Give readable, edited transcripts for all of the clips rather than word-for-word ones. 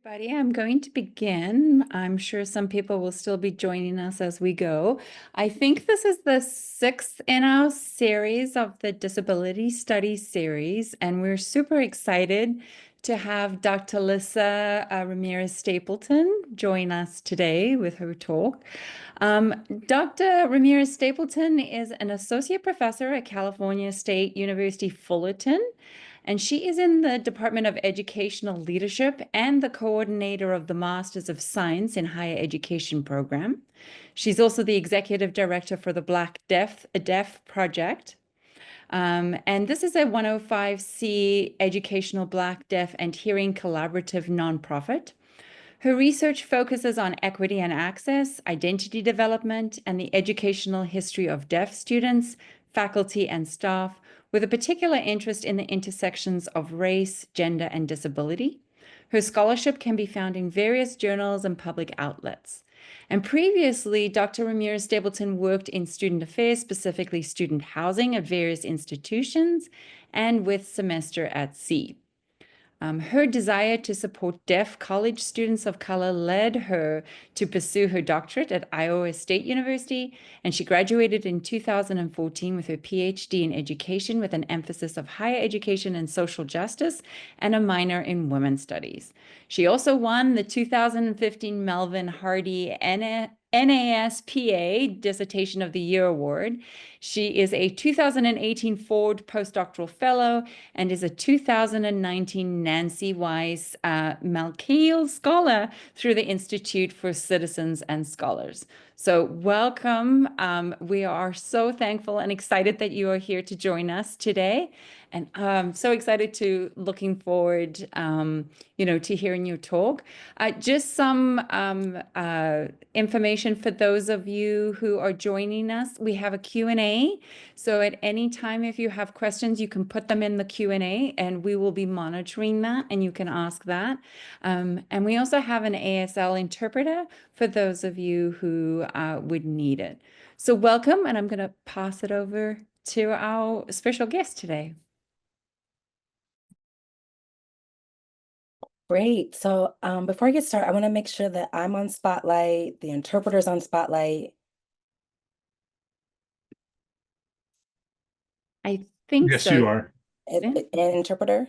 Buddy, I'm going to begin. I'm sure some people will still be joining us as we go. I think this is the sixth in our series of the Disability Studies series, and we're super excited to have Dr. Lissa Ramirez-Stapleton join us today with her talk. Dr. Ramirez-Stapleton is an associate professor at California State University Fullerton, and she is in the Department of Educational Leadership and the coordinator of the Masters of Science in Higher Education program. She's also the executive director for the Black Deaf Project. And this is a 105C educational Black, Deaf, and Hearing collaborative nonprofit. Her research focuses on equity and access, identity development, and the educational history of deaf students, faculty, and staff, with a particular interest in the intersections of race, gender, and disability. Her scholarship can be found in various journals and public outlets. And previously, Dr. Ramirez-Stapleton worked in student affairs, specifically student housing at various institutions, and with Semester at Sea. Her desire to support deaf college students of color led her to pursue her doctorate at Iowa State University, and she graduated in 2014 with her Ph.D. in education with an emphasis of higher education and social justice and a minor in women's studies. She also won the 2015 Melvene Hardee NASPA Dissertation of the Year Award. She is a 2018 Ford Postdoctoral Fellow and is a 2019 Nancy Weiss Malkiel Scholar through the Institute for Citizens and Scholars. So welcome. We are so thankful and excited that you are here to join us today. And I'm so excited to looking forward, to hearing your talk. Just some information for those of you who are joining us. We have a Q&A. So at any time, if you have questions, you can put them in the Q&A and we will be monitoring that and you can ask that. And we also have an ASL interpreter for those of you who would need it. So welcome, and I'm going to pass it over to our special guest today. Great. So before I get started, I want to make sure that I'm on Spotlight, the interpreter's on Spotlight. I think Yes, so. you are. An interpreter?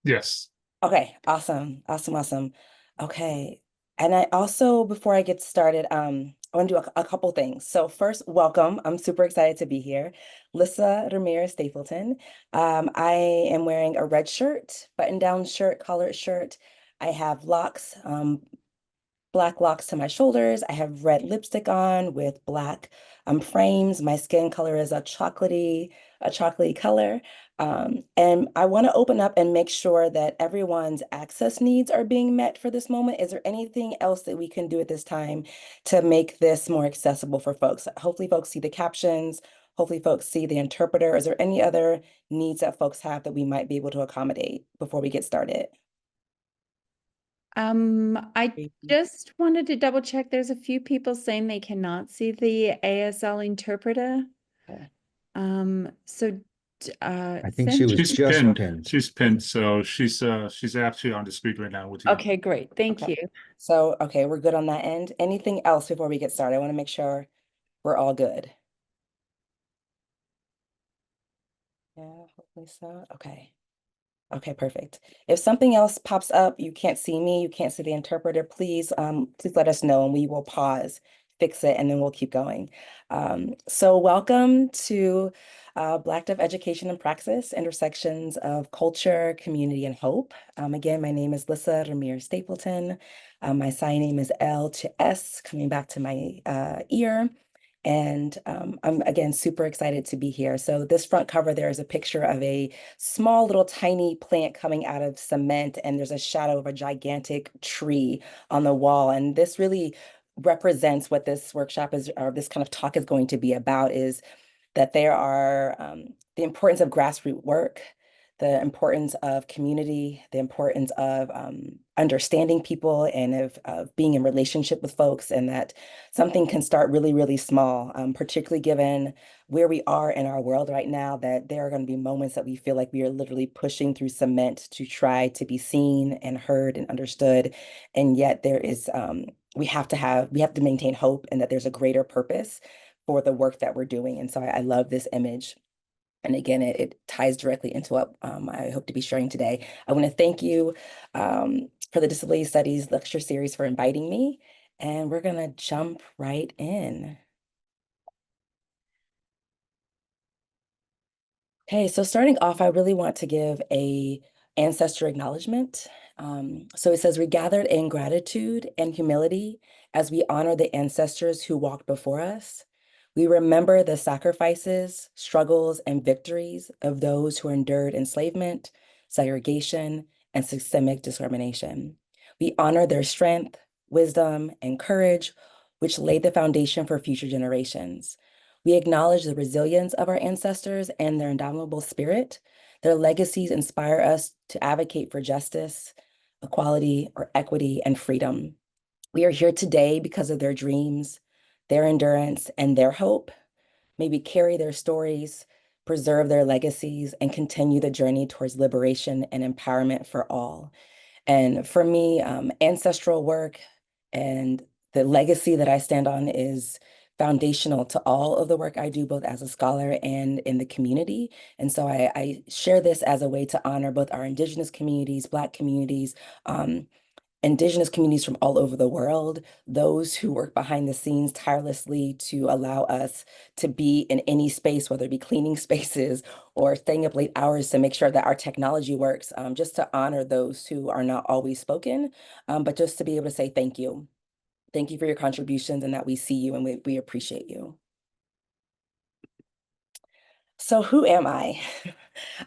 Yes. Okay, awesome. Awesome. Okay. And I also, before I get started, I want to do a couple things. So first, welcome. I'm super excited to be here. Lissa Ramirez-Stapleton. I am wearing a red shirt, button-down shirt, collared shirt. I have locks, black locks to my shoulders. I have red lipstick on with black frames. My skin color is a chocolatey color. And I want to open up and make sure that everyone's access needs are being met for this moment. Is there anything else that we can do at this time to make this more accessible for folks? Hopefully folks see the captions. Hopefully folks see the interpreter. Is there any other needs that folks have that we might be able to accommodate before we get started? I just wanted to double check. There's a few people saying they cannot see the ASL interpreter. So I think she was She's just pinned. pinned. She's pinned, so she's actually on the screen right now with you. Okay, great. Thank you. So, okay, we're good on that end. Anything else before we get started? I want to make sure we're all good. Yeah, hopefully so. Okay. Okay, perfect. If something else pops up, you can't see me, you can't see the interpreter, please let us know and we will pause, fix it, and then we'll keep going. So welcome to Black Deaf Education and Praxis, Intersections of Culture, Community, and Hope. Again, my name is Lissa Ramirez-Stapleton. My sign name is L to S, coming back to my ear. And I'm, again, super excited to be here. So this front cover, there is a picture of a small little tiny plant coming out of cement, and there's a shadow of a gigantic tree on the wall. And this really represents what this workshop is, or this kind of talk is going to be about, is that there are the importance of grassroots work, the importance of community, the importance of understanding people and of being in relationship with folks, and that something can start really, really small, particularly given where we are in our world right now, that there are going to be moments that we feel like we are literally pushing through cement to try to be seen and heard and understood. And yet there is, we have to maintain hope and that there's a greater purpose for the work that we're doing. And so I love this image. And again, it ties directly into what I hope to be sharing today. I want to thank you for the Disability Studies lecture series for inviting me. And we're going to jump right in. Okay, so starting off, I really want to give a ancestor acknowledgement. So it says, we gathered in gratitude and humility as we honor the ancestors who walked before us. We remember the sacrifices, struggles, and victories of those who endured enslavement, segregation, and systemic discrimination. We honor their strength, wisdom, and courage, which laid the foundation for future generations. We acknowledge the resilience of our ancestors and their indomitable spirit. Their legacies inspire us to advocate for justice, equality, or equity, and freedom. We are here today because of their dreams, their endurance, and their hope. May we carry their stories, preserve their legacies, and continue the journey towards liberation and empowerment for all. And for me, ancestral work and the legacy that I stand on is foundational to all of the work I do, both as a scholar and in the community. And so I share this as a way to honor both our Indigenous communities, Black communities, Indigenous communities from all over the world, those who work behind the scenes tirelessly to allow us to be in any space, whether it be cleaning spaces or staying up late hours to make sure that our technology works, just to honor those who are not always spoken, but just to be able to say thank you. Thank you for your contributions and that we see you and we appreciate you. So who am I?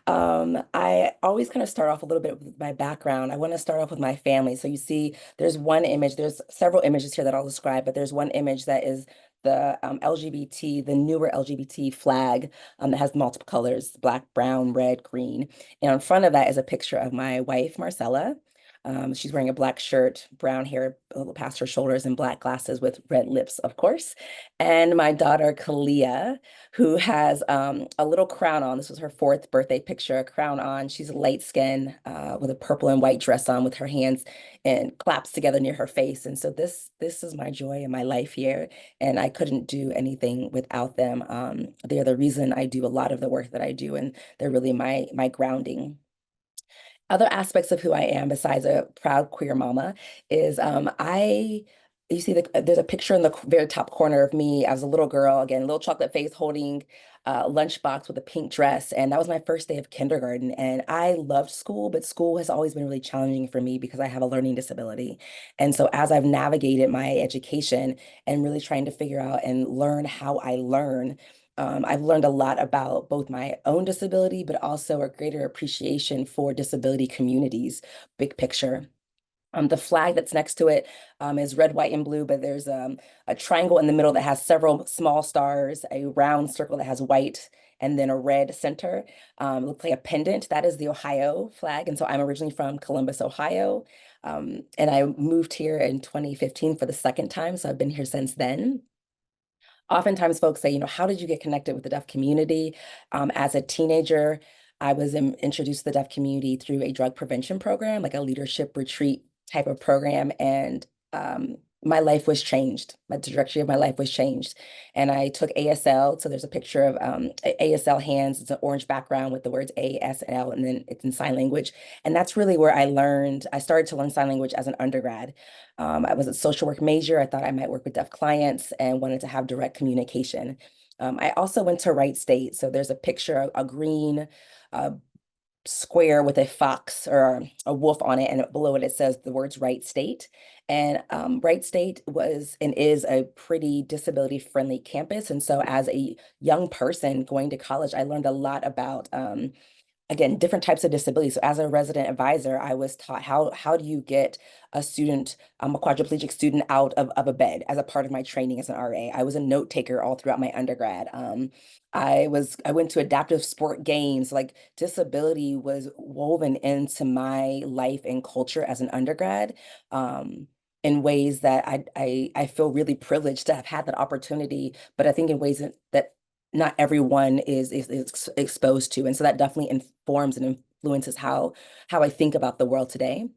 I always kind of start off a little bit with my background. I want to start off with my family. So you see, there's one image, there's several images here that I'll describe, but there's one image that is the LGBT, the newer LGBT flag that has multiple colors, black, brown, red, green. And in front of that is a picture of my wife, Marcella. She's wearing a black shirt, brown hair a little past her shoulders, and black glasses with red lips, of course. And my daughter, Kalia, who has a little crown on. This was her 4th birthday picture, a crown on. She's light skinned with a purple and white dress on with her hands and claps together near her face. And so this is my joy in my life here. And I couldn't do anything without them. They're the reason I do a lot of the work that I do, and they're really my grounding. Other aspects of who I am besides a proud queer mama is you see there's a picture in the very top corner of me as a little girl, again, little chocolate face holding a lunchbox with a pink dress. And that was my first day of kindergarten. And I loved school, but school has always been really challenging for me because I have a learning disability. And so as I've navigated my education and really trying to figure out and learn how I learn, I've learned a lot about both my own disability, but also a greater appreciation for disability communities, big picture. The flag that's next to it is red, white, and blue, but there's a triangle in the middle that has several small stars, a round circle that has white, and then a red center. Looks like a pendant. That is the Ohio flag. And so I'm originally from Columbus, Ohio. And I moved here in 2015 for the 2nd time. So I've been here since then. Oftentimes folks say, how did you get connected with the deaf community? As a teenager, I was introduced to the deaf community through a drug prevention program, like a leadership retreat type of program. And my life was changed. The trajectory of my life was changed. And I took ASL. So there's a picture of ASL hands. It's an orange background with the words ASL, and then it's in sign language. And that's really where I started to learn sign language as an undergrad. I was a social work major. I thought I might work with deaf clients and wanted to have direct communication. I also went to Wright State. So there's a picture, a green square with a fox or a wolf on it, and below it says the words Wright State. And Wright State was and is a pretty disability friendly campus. And so as a young person going to college, I learned a lot about again, different types of disabilities. So as a resident advisor, I was taught how do you get a student, a quadriplegic student out of a bed as a part of my training as an RA. I was a note taker all throughout my undergrad. I went to adaptive sport games. Like disability was woven into my life and culture as an undergrad. In ways that I feel really privileged to have had that opportunity, but I think in ways that not everyone is exposed to. And so that definitely informs and influences how I think about the world today.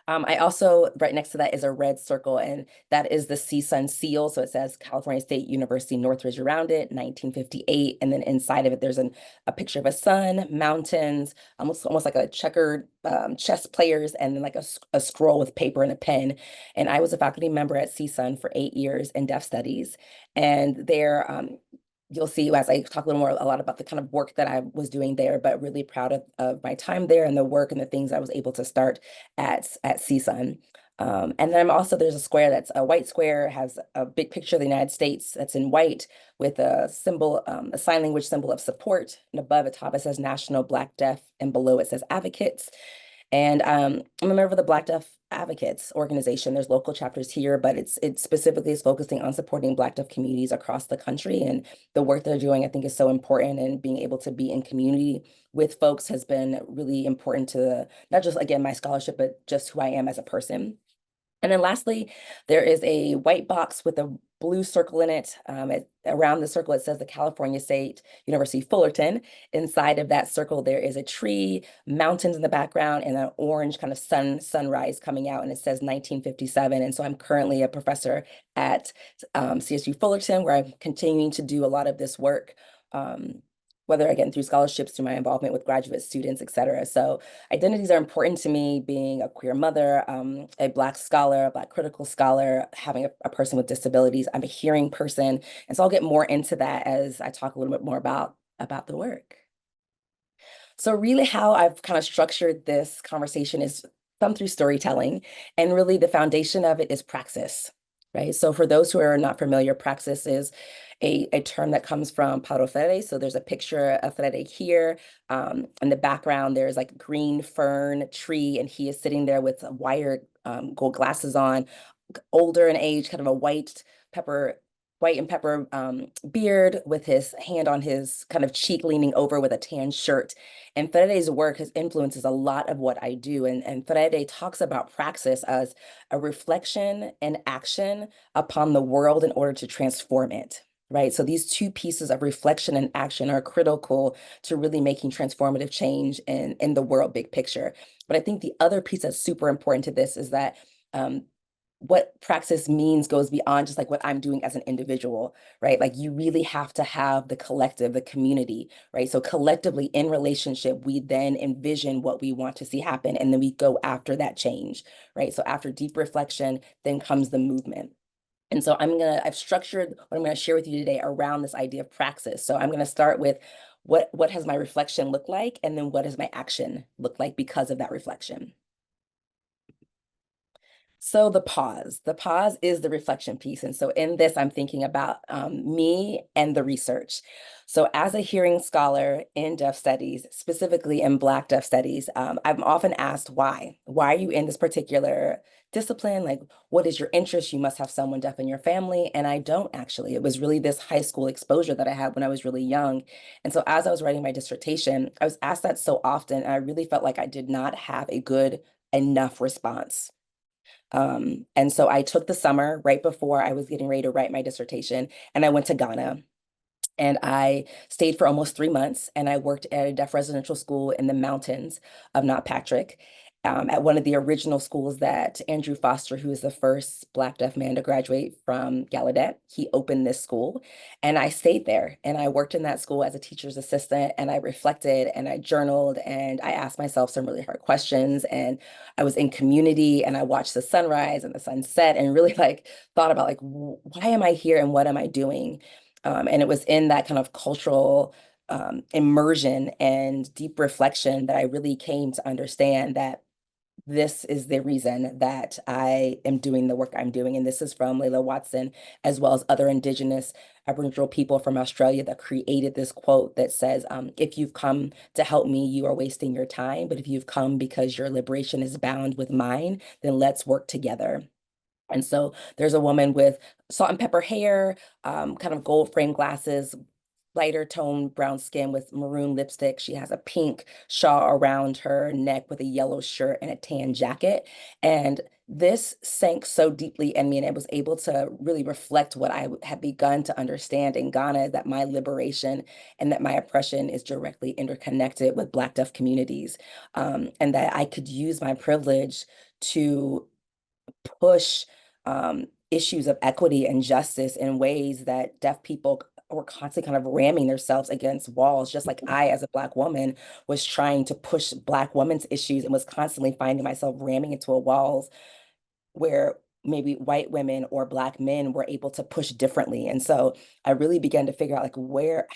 I also, right next to that is a red circle, and that is the CSUN seal. So it says California State University Northridge around it, 1958. And then inside of it, there's a picture of a sun, mountains, almost like a checkered chess players, and then like a scroll with paper and a pen. And I was a faculty member at CSUN for 8 years in deaf studies. And there, you'll see as I talk a lot about the kind of work that I was doing there, but really proud of my time there and the work and the things I was able to start at CSUN. And then there's a square that's a white square, has a big picture of the United States that's in white with a symbol, a sign language symbol of support. And above the top, it says National Black Deaf, and below it says Advocates. And I'm a member of the Black Deaf Advocates organization. There's local chapters here, but it specifically is focusing on supporting Black deaf communities across the country. And the work they're doing, I think, is so important. And being able to be in community with folks has been really important to not just, again, my scholarship, but just who I am as a person. And then lastly, there is a white box with a blue circle in it. Around the circle, it says the California State University Fullerton. Inside of that circle, there is a tree, mountains in the background, and an orange kind of sunrise coming out, and it says 1957. And so I'm currently a professor at CSU Fullerton, where I'm continuing to do a lot of this work. Whether again through scholarships, through my involvement with graduate students, et cetera. So identities are important to me, being a queer mother, a Black scholar, a Black critical scholar, having a person with disabilities. I'm a hearing person. And so I'll get more into that as I talk a little bit more about the work. So really how I've kind of structured this conversation is through storytelling. And really the foundation of it is praxis, right? So for those who are not familiar, praxis is a term that comes from Paulo Freire. So there's a picture of Freire here. In the background, there's like a green fern tree, and he is sitting there with wired gold glasses on, older in age, kind of a white and pepper beard, with his hand on his kind of cheek, leaning over with a tan shirt. And Freire's work influences a lot of what I do. And Freire talks about praxis as a reflection and action upon the world in order to transform it. Right. So these two pieces of reflection and action are critical to really making transformative change in the world big picture. But I think the other piece that's super important to this is that what praxis means goes beyond just like what I'm doing as an individual, right? Like you really have to have the collective, the community, right? So collectively in relationship, we then envision what we want to see happen, and then we go after that change, right? So after deep reflection, then comes the movement. And so I've structured what I'm going to share with you today around this idea of praxis. So I'm going to start with what has my reflection look like, and then what does my action look like because of that reflection. So the pause is the reflection piece. And so in this, I'm thinking about me and the research. So as a hearing scholar in deaf studies, specifically in Black deaf studies, I'm often asked why are you in this particular discipline? Like, what is your interest? You must have someone deaf in your family. And I don't actually. It was really this high school exposure that I had when I was really young. And so as I was writing my dissertation, I was asked that so often, and I really felt like I did not have a good enough response. And so I took the summer right before I was getting ready to write my dissertation, and I went to Ghana. And I stayed for almost 3 months, and I worked at a deaf residential school in the mountains of Not Patrick, at one of the original schools that Andrew Foster, who is the first Black deaf man to graduate from Gallaudet, he opened this school. And I stayed there, and I worked in that school as a teacher's assistant, and I reflected and I journaled, and I asked myself some really hard questions. And I was in community, and I watched the sunrise and the sunset, and really like thought about like, why am I here and what am I doing? And it was in that kind of cultural immersion and deep reflection that I really came to understand that this is the reason that I am doing the work I'm doing. And this is from Layla Watson, as well as other Indigenous Aboriginal people from Australia that created this quote that says, if you've come to help me, you are wasting your time. But if you've come because your liberation is bound with mine, then let's work together. And so there's a woman with salt and pepper hair, kind of gold frame glasses, lighter tone brown skin with maroon lipstick. She has a pink shawl around her neck with a yellow shirt and a tan jacket. And this sank so deeply in me, and it was able to really reflect what I had begun to understand in Ghana, that my liberation and that my oppression is directly interconnected with Black deaf communities, and that I could use my privilege to push issues of equity and justice in ways that deaf people were constantly kind of ramming themselves against walls, just like I, as a Black woman, was trying to push Black women's issues and was constantly finding myself ramming into a walls where maybe white women or Black men were able to push differently. And so I really began to figure out, like,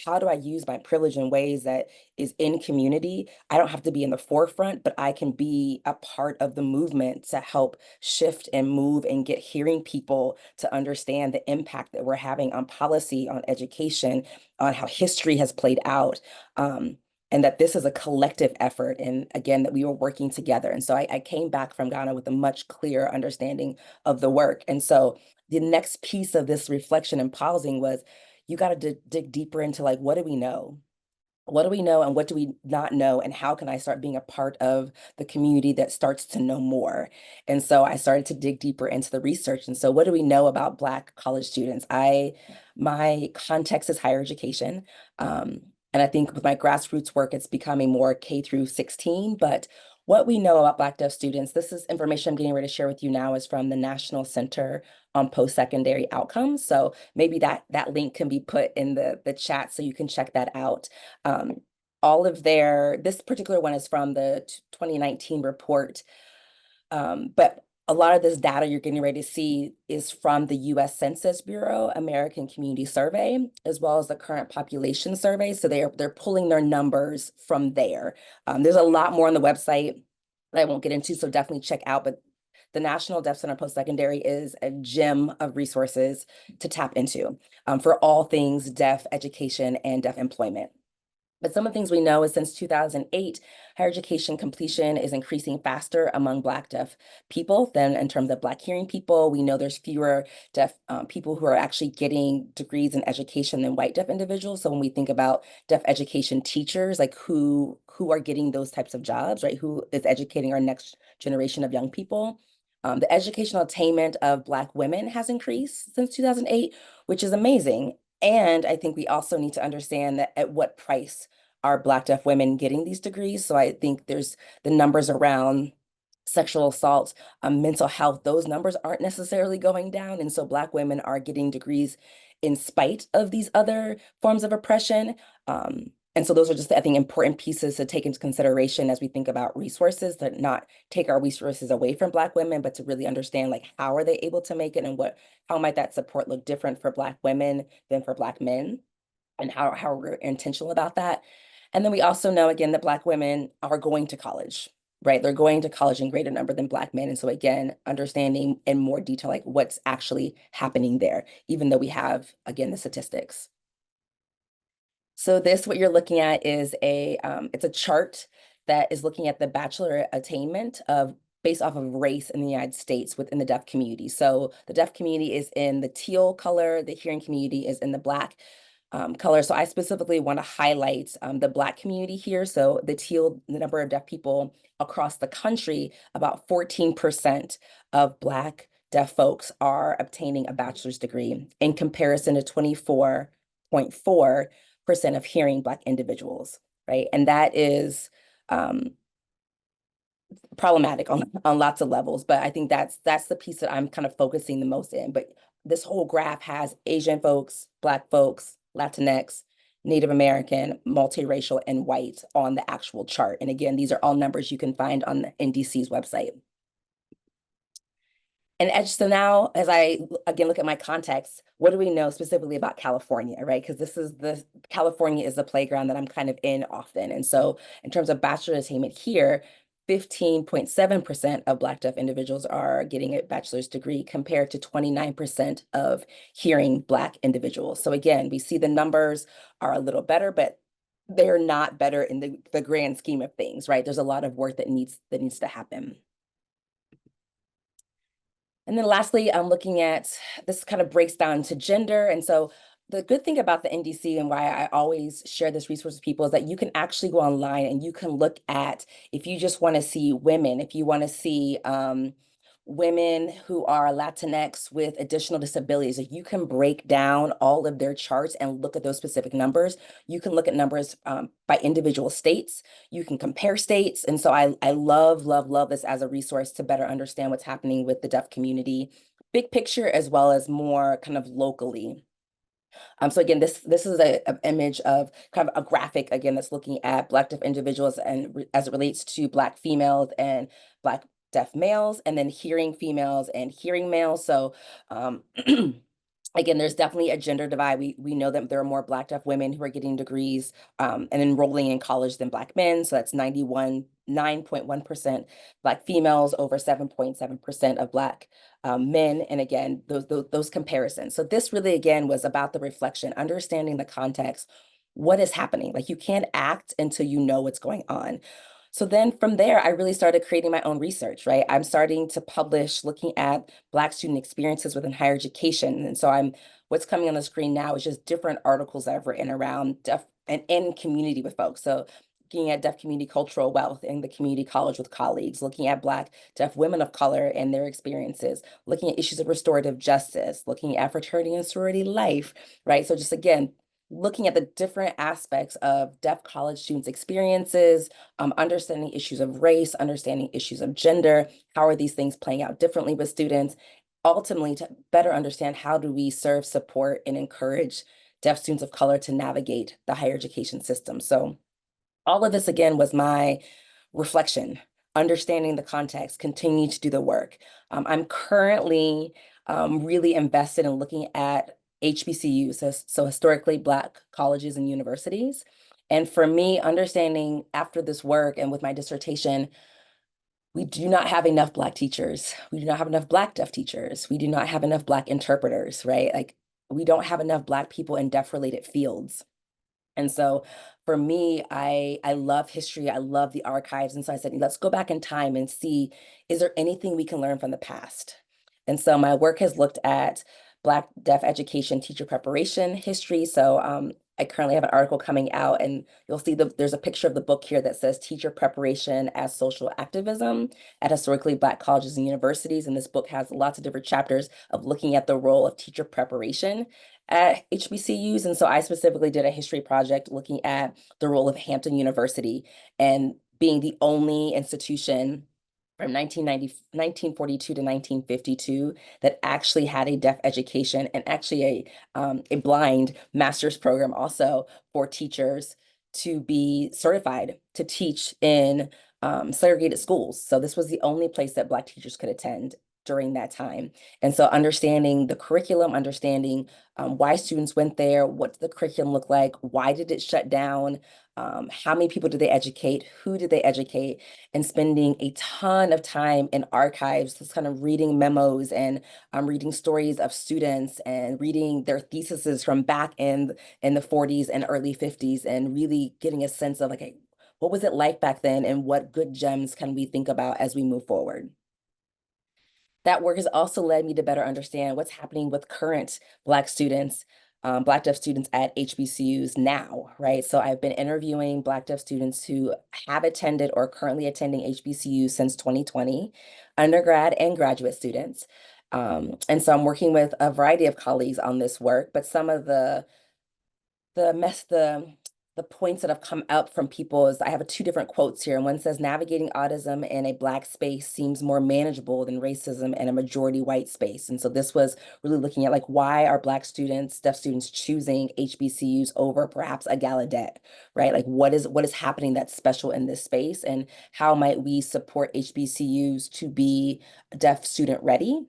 how do I use my privilege in ways that is in community? I don't have to be in the forefront, but I can be a part of the movement to help shift and move and get hearing people to understand the impact that we're having on policy, on education, on how history has played out. And that this is a collective effort, and again, that we were working together. And so I came back from Ghana with a much clearer understanding of the work. And so the next piece of this reflection and pausing was, you got to dig deeper into, like, what do we know? What do we know and what do we not know? And how can I start being a part of the community that starts to know more? And so I started to dig deeper into the research. And so what do we know about Black college students? My context is higher education. And I think with my grassroots work, it's becoming more K through 16. But what we know about Black deaf students, this is information I'm getting ready to share with you now, is from the National Center on Post-Secondary Outcomes. So maybe that link can be put in the chat so you can check that out. This particular one is from the 2019 report, but a lot of this data you're getting ready to see is from the US Census Bureau American Community Survey, as well as the current population survey. So they're pulling their numbers from there. There's a lot more on the website that I won't get into, so definitely check out. But the National Deaf Center Post-Secondary is a gem of resources to tap into for all things deaf education and deaf employment. But some of the things we know is since 2008, higher education completion is increasing faster among Black deaf people than in terms of Black hearing people. We know there's fewer deaf people who are actually getting degrees in education than white deaf individuals. So when we think about deaf education teachers, like who are getting those types of jobs, right? Who is educating our next generation of young people? The educational attainment of Black women has increased since 2008, which is amazing. And I think we also need to understand that at what price are Black deaf women getting these degrees. So I think there's the numbers around sexual assault, mental health, those numbers aren't necessarily going down. And so Black women are getting degrees in spite of these other forms of oppression. And so those are just, I think, important pieces to take into consideration as we think about resources, to not take our resources away from Black women, but to really understand, like, how are they able to make it, and how might that support look different for Black women than for Black men, and how we're intentional about that. And then we also know, again, that Black women are going to college, right? They're going to college in greater number than Black men. And so again, understanding in more detail, like, what's actually happening there, even though we have, again, the statistics. So what you're looking at is it's a chart that is looking at the bachelor attainment based off of race in the United States within the deaf community. So the deaf community is in the teal color, the hearing community is in the Black color. So I specifically want to highlight the Black community here. So the teal, the number of deaf people across the country, about 14% of Black deaf folks are obtaining a bachelor's degree in comparison to 24.4% of hearing Black individuals, right? And that is problematic on lots of levels, but I think that's the piece that I'm kind of focusing the most in. But this whole graph has Asian folks, Black folks, Latinx, Native American, multiracial, and white on the actual chart. And again, these are all numbers you can find on the NDC's website. And so now, as I again look at my context, what do we know specifically about California, right? Because California is the playground that I'm kind of in often. And so in terms of bachelor attainment here, 15.7% of Black deaf individuals are getting a bachelor's degree compared to 29% of hearing Black individuals. So again, we see the numbers are a little better, but they're not better in the grand scheme of things, right? There's a lot of work that needs to happen. And then lastly, I'm looking at, this kind of breaks down to gender. And so the good thing about the NDC and why I always share this resource with people is that you can actually go online and you can look at, if you just want to see women, if you want to see women who are Latinx with additional disabilities, if you can break down all of their charts and look at those specific numbers. You can look at numbers by individual states. You can compare states. And so I love, love, love this as a resource to better understand what's happening with the deaf community, big picture, as well as more kind of locally. So again, this is an image of kind of a graphic, again, that's looking at Black deaf individuals and as it relates to Black females and Black deaf males, and then hearing females and hearing males. So again, there's definitely a gender divide. We know that there are more Black deaf women who are getting degrees and enrolling in college than Black men. So that's 9.1% Black females over 7.7% of Black men. And again, those comparisons. So this really, again, was about the reflection, understanding the context, what is happening. Like, you can't act until you know what's going on. So then from there, I really started creating my own research, right? I'm starting to publish looking at Black student experiences within higher education. And so what's coming on the screen now is just different articles that I've written around deaf and in community with folks. So looking at deaf community cultural wealth in the community college with colleagues, looking at Black deaf women of color and their experiences, looking at issues of restorative justice, looking at fraternity and sorority life, right? So just again, looking at the different aspects of deaf college students' experiences, understanding issues of race, understanding issues of gender, how are these things playing out differently with students, ultimately to better understand how do we serve, support, and encourage deaf students of color to navigate the higher education system. So all of this, again, was my reflection, understanding the context, continuing to do the work. I'm currently really invested in looking at HBCUs, so historically Black colleges and universities. And for me, understanding after this work and with my dissertation, we do not have enough Black teachers. We do not have enough Black deaf teachers. We do not have enough Black interpreters, right? Like, we don't have enough Black people in deaf-related fields. And so for me, I love history. I love the archives. And so I said, let's go back in time and see, is there anything we can learn from the past? And so my work has looked at Black deaf education, teacher preparation history. So I currently have an article coming out, and you'll see there's a picture of the book here that says Teacher Preparation as Social Activism at Historically Black Colleges and Universities. And this book has lots of different chapters of looking at the role of teacher preparation at HBCUs. And so I specifically did a history project looking at the role of Hampton University and being the only institution from 1942 to 1952 that actually had a deaf education, and actually a blind master's program also for teachers to be certified to teach in segregated schools. So this was the only place that Black teachers could attend during that time. And so understanding the curriculum, understanding why students went there, what did the curriculum look like, why did it shut down, how many people did they educate, who did they educate, and spending a ton of time in archives, just kind of reading memos and reading stories of students and reading their theses from back in the 40s and early 50s, and really getting a sense of like, what was it like back then and what good gems can we think about as we move forward. That work has also led me to better understand what's happening with current Black students, Black deaf students at HBCUs now, right? So I've been interviewing Black deaf students who have attended or are currently attending HBCUs since 2020, undergrad and graduate students. And so I'm working with a variety of colleagues on this work, but some of the points that have come up from people is, I have two different quotes here. And one says, navigating autism in a Black space seems more manageable than racism in a majority white space. And so this was really looking at like, why are Black students, deaf students choosing HBCUs over perhaps a Gallaudet, right? Like what is happening that's special in this space, and how might we support HBCUs to be deaf student ready?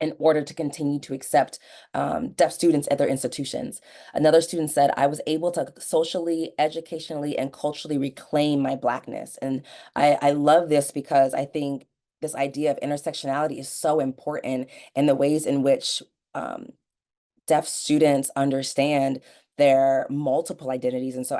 in order to continue to accept deaf students at their institutions. Another student said, I was able to socially, educationally, and culturally reclaim my Blackness. And I love this because I think this idea of intersectionality is so important in the ways in which deaf students understand their multiple identities. And so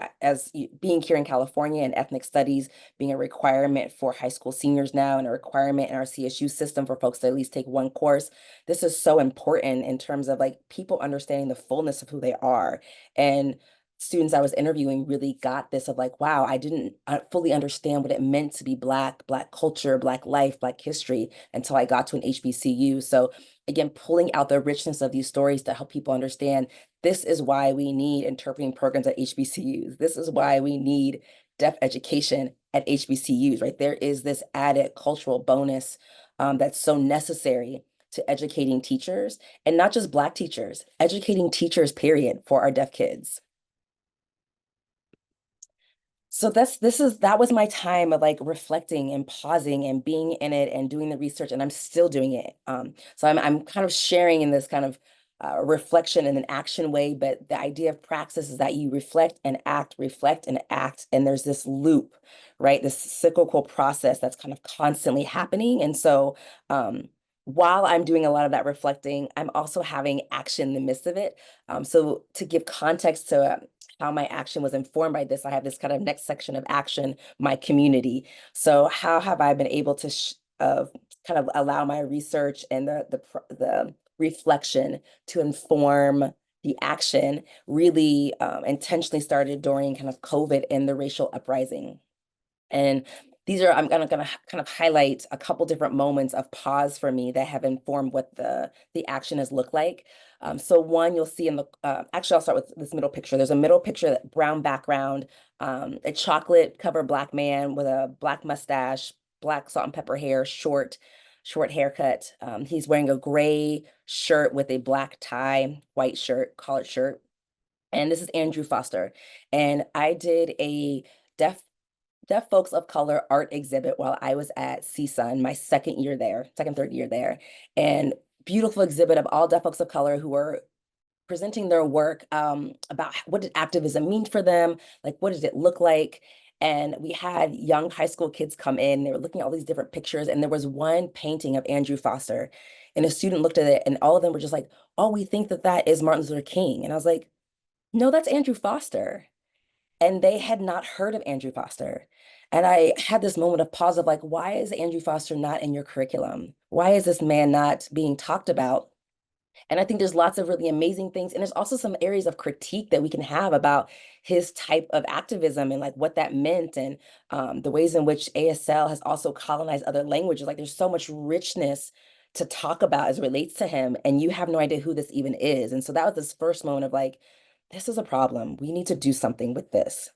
being here in California and ethnic studies being a requirement for high school seniors now and a requirement in our CSU system for folks to at least take one course, this is so important in terms of like people understanding the fullness of who they are. And students I was interviewing really got this of like, wow, I didn't fully understand what it meant to be Black, Black culture, Black life, Black history until I got to an HBCU. So again, pulling out the richness of these stories to help people understand this is why we need interpreting programs at HBCUs. This is why we need deaf education at HBCUs, right? There is this added cultural bonus that's so necessary to educating teachers, and not just Black teachers, educating teachers, period, for our deaf kids. So that was my time of like reflecting and pausing and being in it and doing the research, and I'm still doing it. So I'm kind of sharing in this kind of reflection in an action way, but the idea of praxis is that you reflect, and act, and there's this loop, right? This cyclical process that's kind of constantly happening. And so while I'm doing a lot of that reflecting, I'm also having action in the midst of it. So to give context to how my action was informed by this, I have this kind of next section of action, my community. So how have I been able to kind of allow my research and the reflection to inform the action? Really intentionally started during kind of COVID and the racial uprising. And these are, I'm gonna kind of highlight a couple different moments of pause for me that have informed what the action has looked like. So one, you'll see in the, actually I'll start with this middle picture. There's a middle picture, brown background, a chocolate covered Black man with a Black mustache, Black salt and pepper hair, short haircut. He's wearing a gray shirt with a Black tie, white shirt, collared shirt. And this is Andrew Foster. And I did a deaf folks of color art exhibit while I was at CSUN, my third year there. And beautiful exhibit of all deaf folks of color who were presenting their work about what did activism mean for them, like what did it look like. And we had young high school kids come in, they were looking at all these different pictures, and there was one painting of Andrew Foster. And a student looked at it and all of them were just like, oh, we think that is Martin Luther King. And I was like, no, that's Andrew Foster. And they had not heard of Andrew Foster. And I had this moment of pause of like, why is Andrew Foster not in your curriculum? Why is this man not being talked about? And I think there's lots of really amazing things. And there's also some areas of critique that we can have about his type of activism and like what that meant, and the ways in which ASL has also colonized other languages. Like there's so much richness to talk about as it relates to him, and you have no idea who this even is. And so that was this first moment of like, this is a problem. We need to do something with this.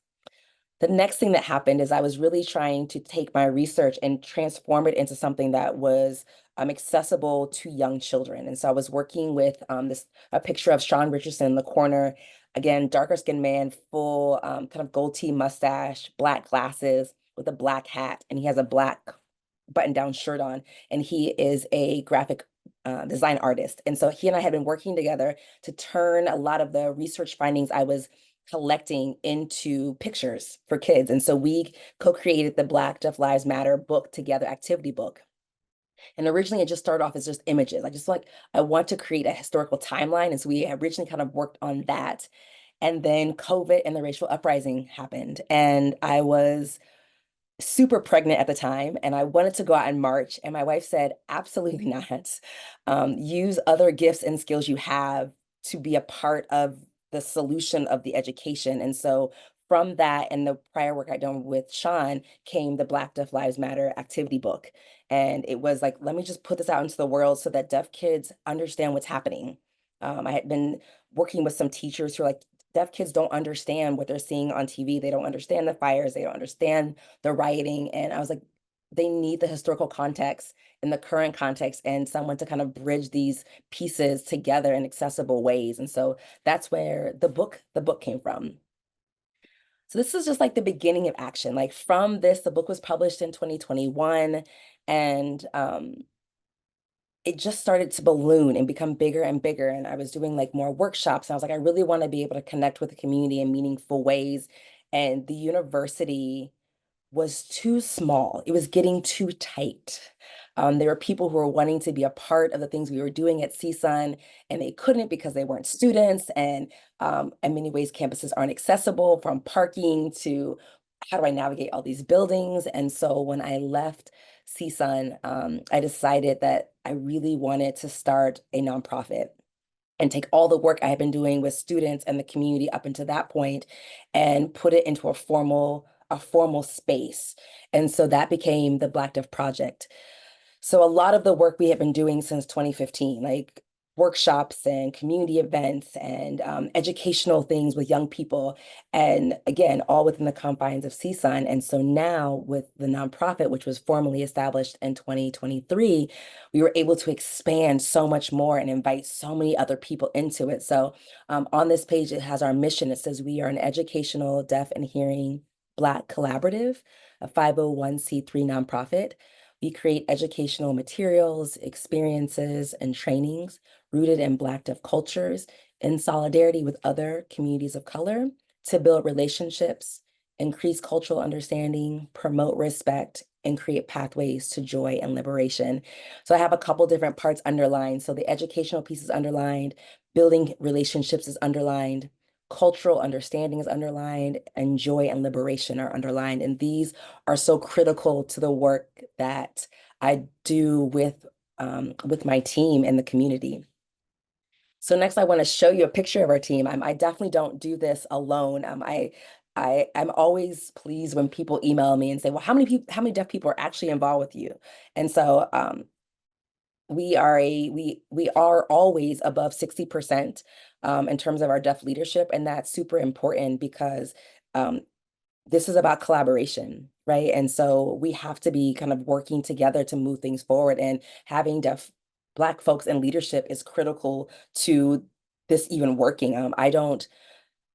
The next thing that happened is I was really trying to take my research and transform it into something that was accessible to young children. And so I was working with a picture of Sean Richardson in the corner, again, darker skinned man, full kind of goatee mustache, Black glasses with a Black hat, and he has a Black button-down shirt on, and he is a graphic design artist. And so he and I had been working together to turn a lot of the research findings I was collecting into pictures for kids. And so we co-created the Black Deaf Lives Matter book together, activity book. And originally it just started off as just images. I want to create a historical timeline. And so we originally kind of worked on that. And then COVID and the racial uprising happened. And I was super pregnant at the time, and I wanted to go out in March. And my wife said, absolutely not. Use other gifts and skills you have to be a part of the solution of the education. And so from that and the prior work I'd done with Sean came the Black Deaf Lives Matter activity book. And it was like, let me just put this out into the world so that deaf kids understand what's happening. I had been working with some teachers who are like, deaf kids don't understand what they're seeing on TV. They don't understand the fires. They don't understand the rioting. And I was like, they need the historical context and the current context and someone to kind of bridge these pieces together in accessible ways. And so that's where the book came from. So this is just like the beginning of action. Like from this, the book was published in 2021, and it just started to balloon and become bigger and bigger. And I was doing like more workshops. And I was like, I really want to be able to connect with the community in meaningful ways. And the university was too small. It was getting too tight. There were people who were wanting to be a part of the things we were doing at CSUN, and they couldn't because they weren't students. And in many ways, campuses aren't accessible, from parking to how do I navigate all these buildings. And so when I left CSUN, I decided that I really wanted to start a nonprofit and take all the work I had been doing with students and the community up until that point and put it into a formal space. And so that became the Black Deaf Project. So a lot of the work we have been doing since 2015, like workshops and community events and educational things with young people, and again, all within the confines of CSUN. And so now with the nonprofit, which was formally established in 2023, we were able to expand so much more and invite so many other people into it. So on this page, it has our mission. It says we are an educational, deaf and hearing Black collaborative, a 501c3 nonprofit. We create educational materials, experiences, and trainings rooted in Black deaf cultures in solidarity with other communities of color to build relationships, increase cultural understanding, promote respect, and create pathways to joy and liberation. So I have a couple different parts underlined. So the educational piece is underlined, building relationships is underlined, cultural understanding is underlined, and joy and liberation are underlined. And these are so critical to the work that I do with my team and the community. So next, I want to show you a picture of our team. I definitely don't do this alone. I'm always pleased when people email me and say, "Well, how many deaf people are actually involved with you?" And so we are always above 60% in terms of our deaf leadership, and that's super important because this is about collaboration, right? And so we have to be kind of working together to move things forward, and having deaf Black folks in leadership is critical to this even working.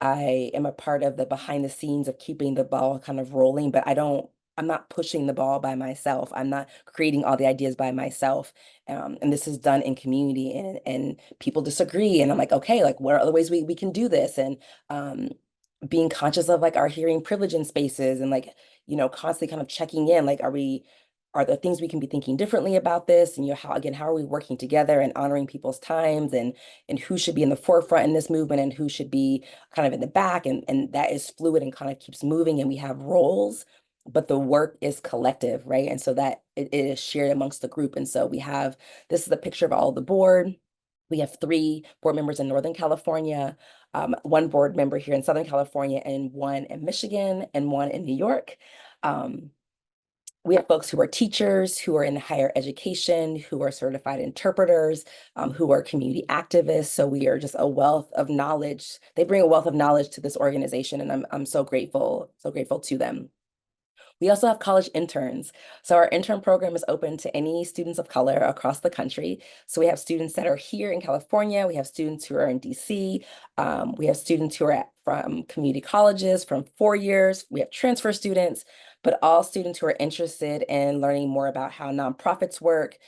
I am a part of the behind the scenes of keeping the ball kind of rolling, but I'm not pushing the ball by myself. I'm not creating all the ideas by myself. And this is done in community, and people disagree. And I'm like, okay, like what are other ways we can do this? And being conscious of like our hearing privilege in spaces, and like, constantly kind of checking in, like, are there things we can be thinking differently about this? And how are we working together and honoring people's times, and who should be in the forefront in this movement and who should be kind of in the back, and that is fluid and kind of keeps moving, and we have roles, but the work is collective, right? And so that it is shared amongst the group. And so this is a picture of all of the board. We have 3 board members in Northern California, 1 board member here in Southern California, and 1 in Michigan, and 1 in New York. We have folks who are teachers, who are in higher education, who are certified interpreters, who are community activists. So we are just a wealth of knowledge. They bring a wealth of knowledge to this organization, and I'm so grateful to them. We also have college interns. So our intern program is open to any students of color across the country. So we have students that are here in California. We have students who are in DC. We have students who are from community colleges from 4 years. We have transfer students, but all students who are interested in learning more about how nonprofits work.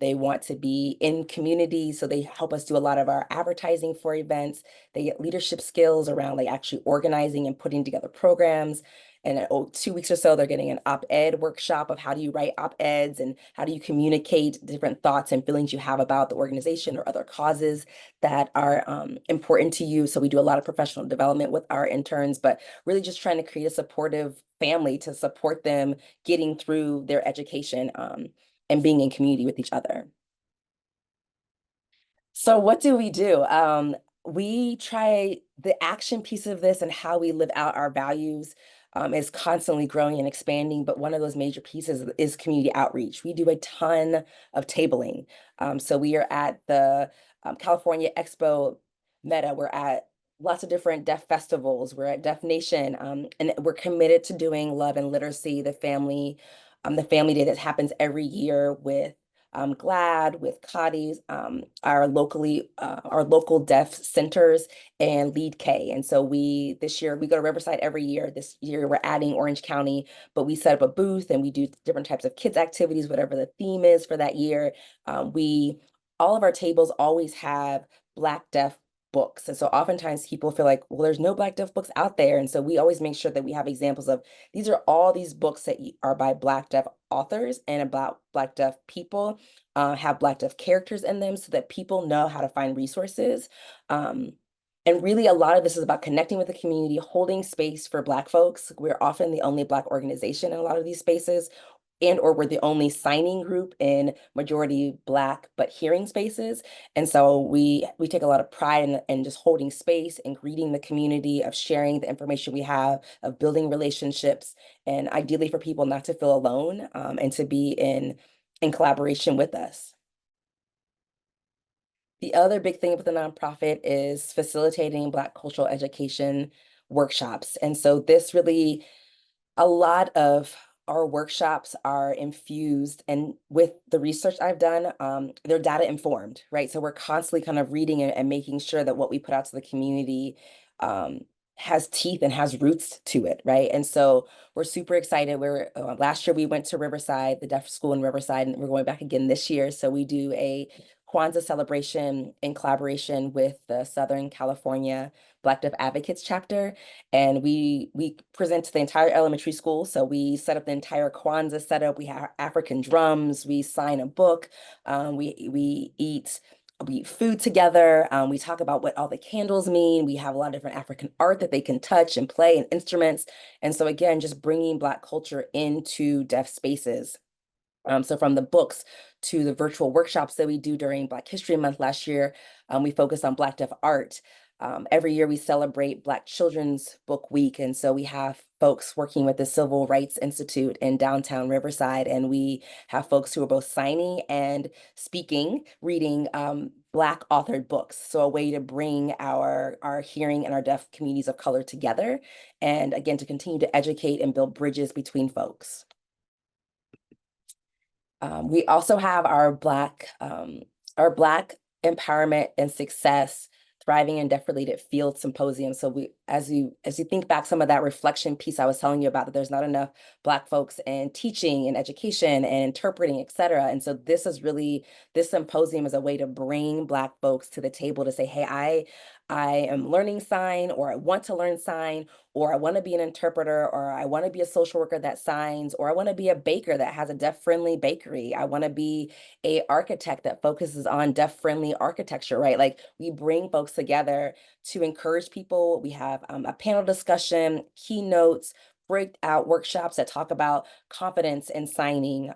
They want to be in community, so they help us do a lot of our advertising for events. They get leadership skills around like actually organizing and putting together programs. And in 2 weeks or so, they're getting an op-ed workshop of how do you write op-eds and how do you communicate different thoughts and feelings you have about the organization or other causes that are important to you. So we do a lot of professional development with our interns, but really just trying to create a supportive family to support them getting through their education and being in community with each other. So what do? We try the action piece of this, and how we live out our values is constantly growing and expanding. But one of those major pieces is community outreach. We do a ton of tabling. So we are at the California Expo Meta. We're at lots of different deaf festivals. We're at Deaf Nation, and we're committed to doing Love and Literacy, the family day that happens every year with GLAD, with CODIs, our local deaf centers, and Lead K. And so this year we go to Riverside every year. This year we're adding Orange County, but we set up a booth and we do different types of kids activities, whatever the theme is for that year. All of our tables always have Black deaf books. And so oftentimes people feel like, well, there's no Black deaf books out there. And so we always make sure that we have examples of, these are all these books that are by Black deaf authors and about Black deaf people, have Black deaf characters in them so that people know how to find resources. And really a lot of this is about connecting with the community, holding space for Black folks. We're often the only Black organization in a lot of these spaces, or we're the only signing group in majority Black but hearing spaces. And so we take a lot of pride in just holding space and greeting the community, of sharing the information we have, of building relationships, and ideally for people not to feel alone, and to be in collaboration with us. The other big thing with the nonprofit is facilitating Black cultural education workshops. And so a lot of our workshops are infused, and with the research I've done, they're data informed, right? So we're constantly kind of reading and making sure that what we put out to the community has teeth and has roots to it, right? And so we're super excited. Last year we went to Riverside, the deaf school in Riverside, and we're going back again this year. So we do a Kwanzaa celebration in collaboration with the Southern California Black Deaf Advocates chapter. And we present to the entire elementary school. So we set up the entire Kwanzaa setup. We have African drums, we sign a book, we eat food together. We talk about what all the candles mean. We have a lot of different African art that they can touch and play, and instruments. And so again, just bringing Black culture into deaf spaces. So from the books to the virtual workshops that we do during Black History Month last year, we focus on Black deaf art. Every year we celebrate Black Children's Book Week. And so we have folks working with the Civil Rights Institute in downtown Riverside. And we have folks who are both signing and speaking, reading Black authored books. So a way to bring our hearing and our deaf communities of color together. And again, to continue to educate and build bridges between folks. We also have our Black Empowerment and Success Thriving in Deaf-Related Field Symposium. So as you think back, some of that reflection piece I was telling you about, that there's not enough Black folks in teaching and education and interpreting, et cetera. And so this symposium is a way to bring Black folks to the table to say, hey, I am learning sign, or I want to learn sign, or I want to be an interpreter, or I want to be a social worker that signs, or I want to be a baker that has a deaf-friendly bakery. I want to be an architect that focuses on deaf-friendly architecture, right? Like, we bring folks together to encourage people. We have a panel discussion, keynotes, breakout workshops that talk about confidence in signing.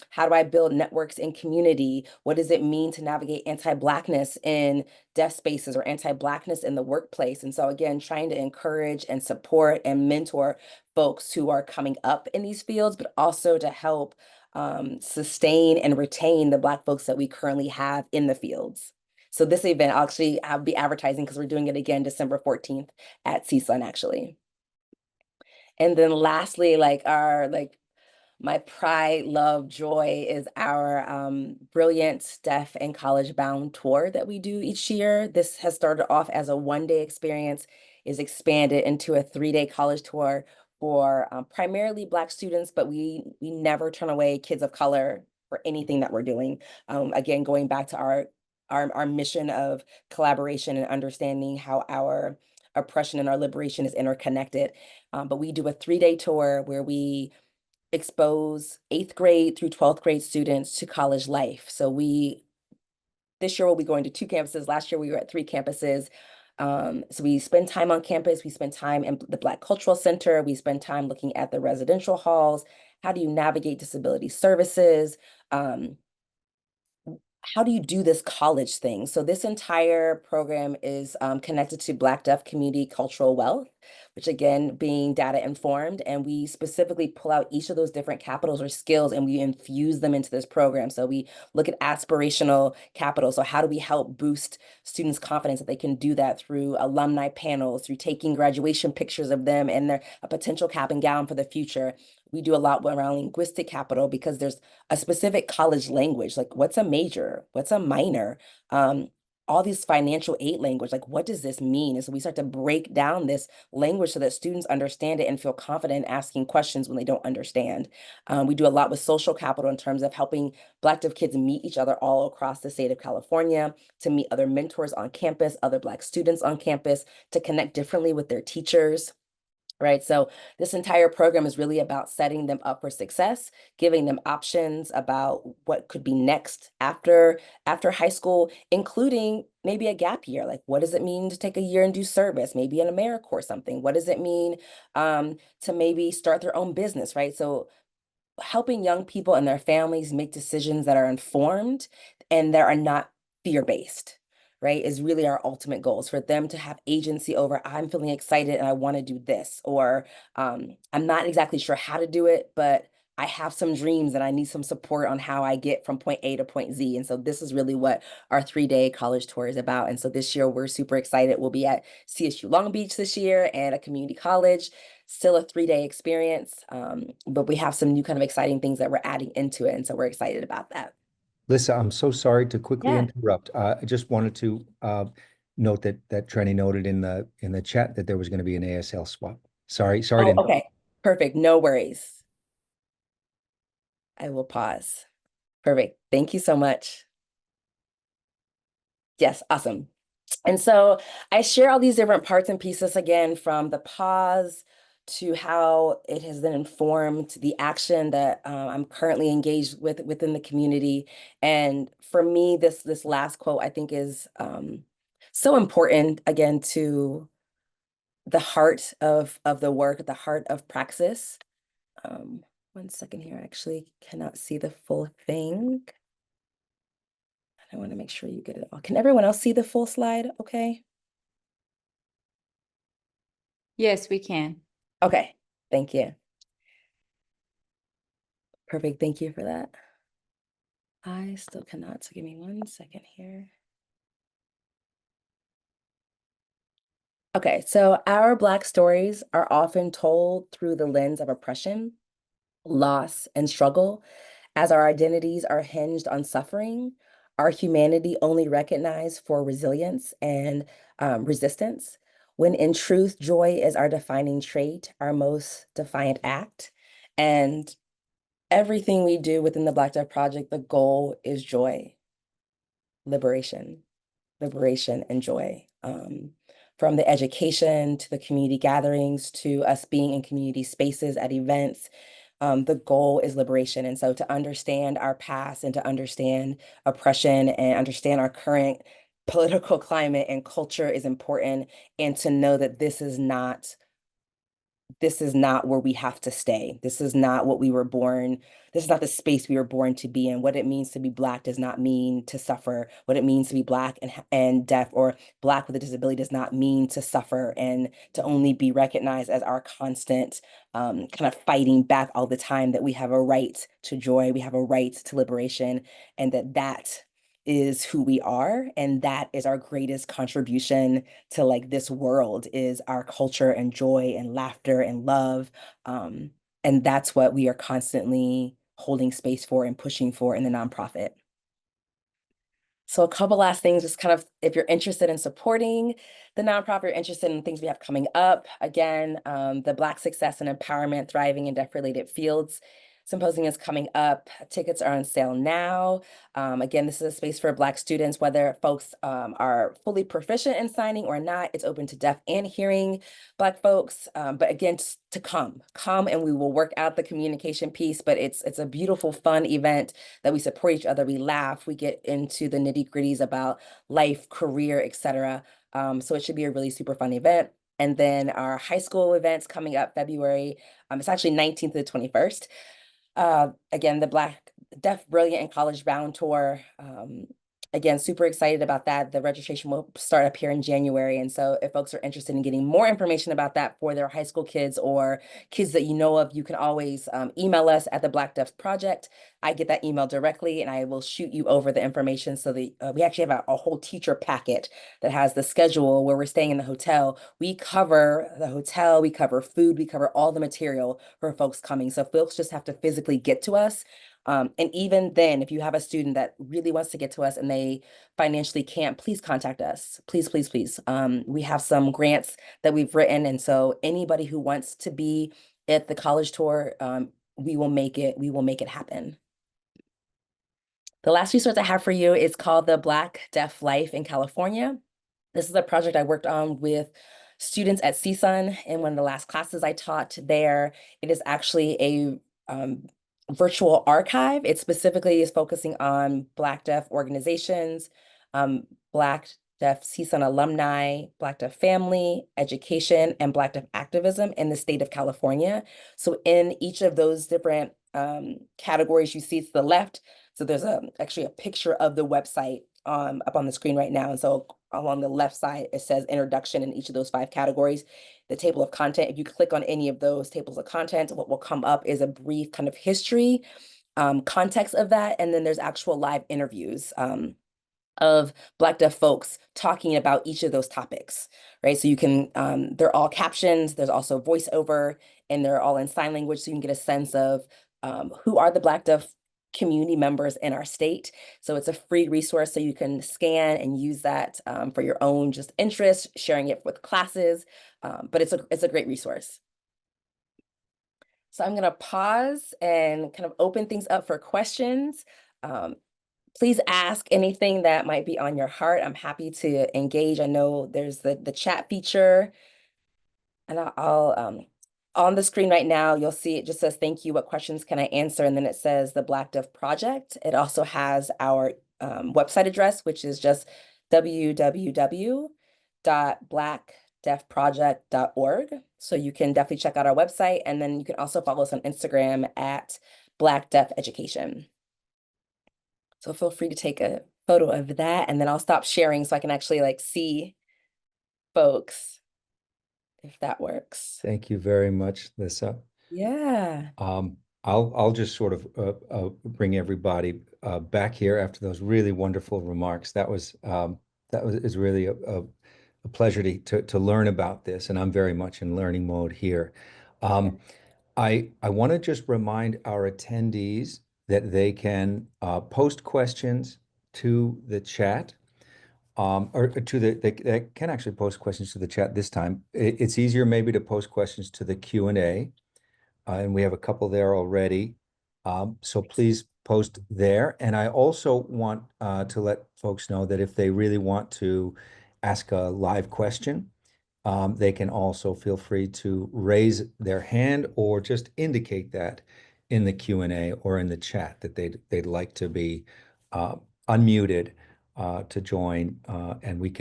How do I build networks in community? What does it mean to navigate anti-Blackness in deaf spaces, or anti-Blackness in the workplace? And so again, trying to encourage and support and mentor folks who are coming up in these fields, but also to help sustain and retain the Black folks that we currently have in the fields. So this event, I'll be advertising, because we're doing it again December 14th at CSUN, actually. And then lastly, my pride, love, joy is our brilliant deaf and college bound tour that we do each year. This has started off as a one-day experience, is expanded into a 3-day college tour for primarily Black students, but we never turn away kids of color for anything that we're doing. Again, going back to our mission of collaboration and understanding how our oppression and our liberation is interconnected. But we do a 3-day tour where we expose 8th grade through 12th grade students to college life. So this year we'll be going to 2 campuses. Last year we were at 3 campuses. So we spend time on campus. We spend time in the Black Cultural Center. We spend time looking at the residential halls. How do you navigate disability services? How do you do this college thing? So this entire program is connected to Black Deaf Community Cultural Wealth, which again, being data informed, and we specifically pull out each of those different capitals or skills and we infuse them into this program. So we look at aspirational capital. So how do we help boost students' confidence that they can do that through alumni panels, through taking graduation pictures of them and a potential cap and gown for the future? We do a lot around linguistic capital because there's a specific college language, like what's a major, what's a minor, all these financial aid language, like what does this mean? And so we start to break down this language so that students understand it and feel confident in asking questions when they don't understand. We do a lot with social capital in terms of helping Black deaf kids meet each other all across the state of California, to meet other mentors on campus, other Black students on campus, to connect differently with their teachers. Right. So this entire program is really about setting them up for success, giving them options about what could be next after high school, including maybe a gap year. Like, what does it mean to take a year and do service, maybe an AmeriCorps or something? What does it mean to maybe start their own business? Right. So helping young people and their families make decisions that are informed and that are not fear-based, right, is really our ultimate goal, is for them to have agency over, I'm feeling excited and I want to do this, or I'm not exactly sure how to do it, but I have some dreams and I need some support on how I get from point A to point Z. And so this is really what our 3-day college tour is about. And so this year we're super excited. We'll be at CSU Long Beach this year and a community college, still a 3-day experience. But we have some new kind of exciting things that we're adding into it. And so we're excited about that. Lissa, I'm so sorry to quickly Yeah. interrupt. I just wanted to note that Trenny noted in the chat that there was going to be an ASL swap. Sorry Oh, to okay. Perfect. No worries. I will pause. Perfect. Thank you so much. Yes, awesome. And so I share all these different parts and pieces again, from the pause to how it has then informed the action that I'm currently engaged with within the community. And for me, this last quote I think is so important, again, to the heart of the work, the heart of Praxis. One second here, I actually cannot see the full thing. I want to make sure you get it all. Can everyone else see the full slide? Okay. Yes, we can. Okay, thank you. Perfect, thank you for that. I still cannot, so give me 1 second here. Okay, so our Black stories are often told through the lens of oppression, loss, and struggle, as our identities are hinged on suffering, our humanity only recognized for resilience and resistance, when in truth, joy is our defining trait, our most defiant act. And everything we do within the Black Deaf Project, the goal is joy, liberation, and joy. From the education to the community gatherings to us being in community spaces at events, the goal is liberation. And so to understand our past and to understand oppression and understand our current political climate and culture is important, and to know that this is not where we have to stay. This is not what we were born. This is not the space we were born to be in. What it means to be Black does not mean to suffer. What it means to be Black and deaf, or Black with a disability, does not mean to suffer and to only be recognized as our constant kind of fighting back all the time, that we have a right to joy, we have a right to liberation, and that is who we are, and that is our greatest contribution to like this world, is our culture and joy and laughter and love. And that's what we are constantly holding space for and pushing for in the nonprofit. So a couple last things, just kind of, if you're interested in supporting the nonprofit, you're interested in things we have coming up, again, the Black Success and Empowerment Thriving in Deaf-Related Fields Symposium is coming up. Tickets are on sale now. Again, this is a space for Black students, whether folks are fully proficient in signing or not. It's open to deaf and hearing Black folks. But again, to come and we will work out the communication piece, but it's a beautiful, fun event that we support each other, we laugh, we get into the nitty-gritties about life, career, etc. So it should be a really super fun event. And then our high school events coming up February, it's actually 19th to the 21st. Again, the Black, Deaf, Brilliant, and College Bound Tour. Again, super excited about that. The registration will start up here in January. And so if folks are interested in getting more information about that for their high school kids or kids that you know of, you can always email us at the Black Deaf Project. I get that email directly and I will shoot you over the information. So that we actually have a whole teacher packet that has the schedule where we're staying in the hotel. We cover the hotel, we cover food, we cover all the material for folks coming. So folks just have to physically get to us. And even then, if you have a student that really wants to get to us and they financially can't, please contact us. Please, please, please. We have some grants that we've written. And so anybody who wants to be at the college tour, we will make it happen. The last resource I have for you is called the Black Deaf Life in California. This is a project I worked on with students at CSUN in one of the last classes I taught there. It is actually a virtual archive. It specifically is focusing on Black Deaf organizations, Black Deaf CSUN alumni, Black Deaf family, education, and Black Deaf activism in the state of California. So in each of those different categories you see to the left, so there's actually a picture of the website up on the screen right now. And so along the left side, it says introduction in each of those 5 categories. The table of content, if you click on any of those tables of content, what will come up is a brief kind of history, context of that. And then there's actual live interviews of Black Deaf folks talking about each of those topics, right? So you can, they're all captions, there's also voiceover, and they're all in sign language. So you can get a sense of who are the Black Deaf community members in our state. So it's a free resource, so you can scan and use that for your own just interest, sharing it with classes, but it's a great resource. So I'm gonna pause and kind of open things up for questions. Please ask anything that might be on your heart. I'm happy to engage. I know there's the chat feature, and I'll on the screen right now, you'll see it just says, thank you, what questions can I answer? And then it says the Black Deaf Project. It also has our website address, which is just www.blackdeafproject.org. So you can definitely check out our website. And then you can also follow us on Instagram at Black Deaf Education. So feel free to take a photo of that, and then I'll stop sharing so I can actually like see folks, if that works. Thank you very much, Lissa. Yeah. I'll just sort of bring everybody back here after those really wonderful remarks. That was is really a pleasure to learn about this, and I'm very much in learning mode here. I want to just remind our attendees that they can post questions to the chat, or to they can actually post questions to the chat this time. It's easier maybe to post questions to the Q&A, and we have a couple there already. So please post there. And I also want to let folks know that if they really want to ask a live question, they can also feel free to raise their hand or just indicate that in the Q&A or in the chat that they'd like to be unmuted to join, and we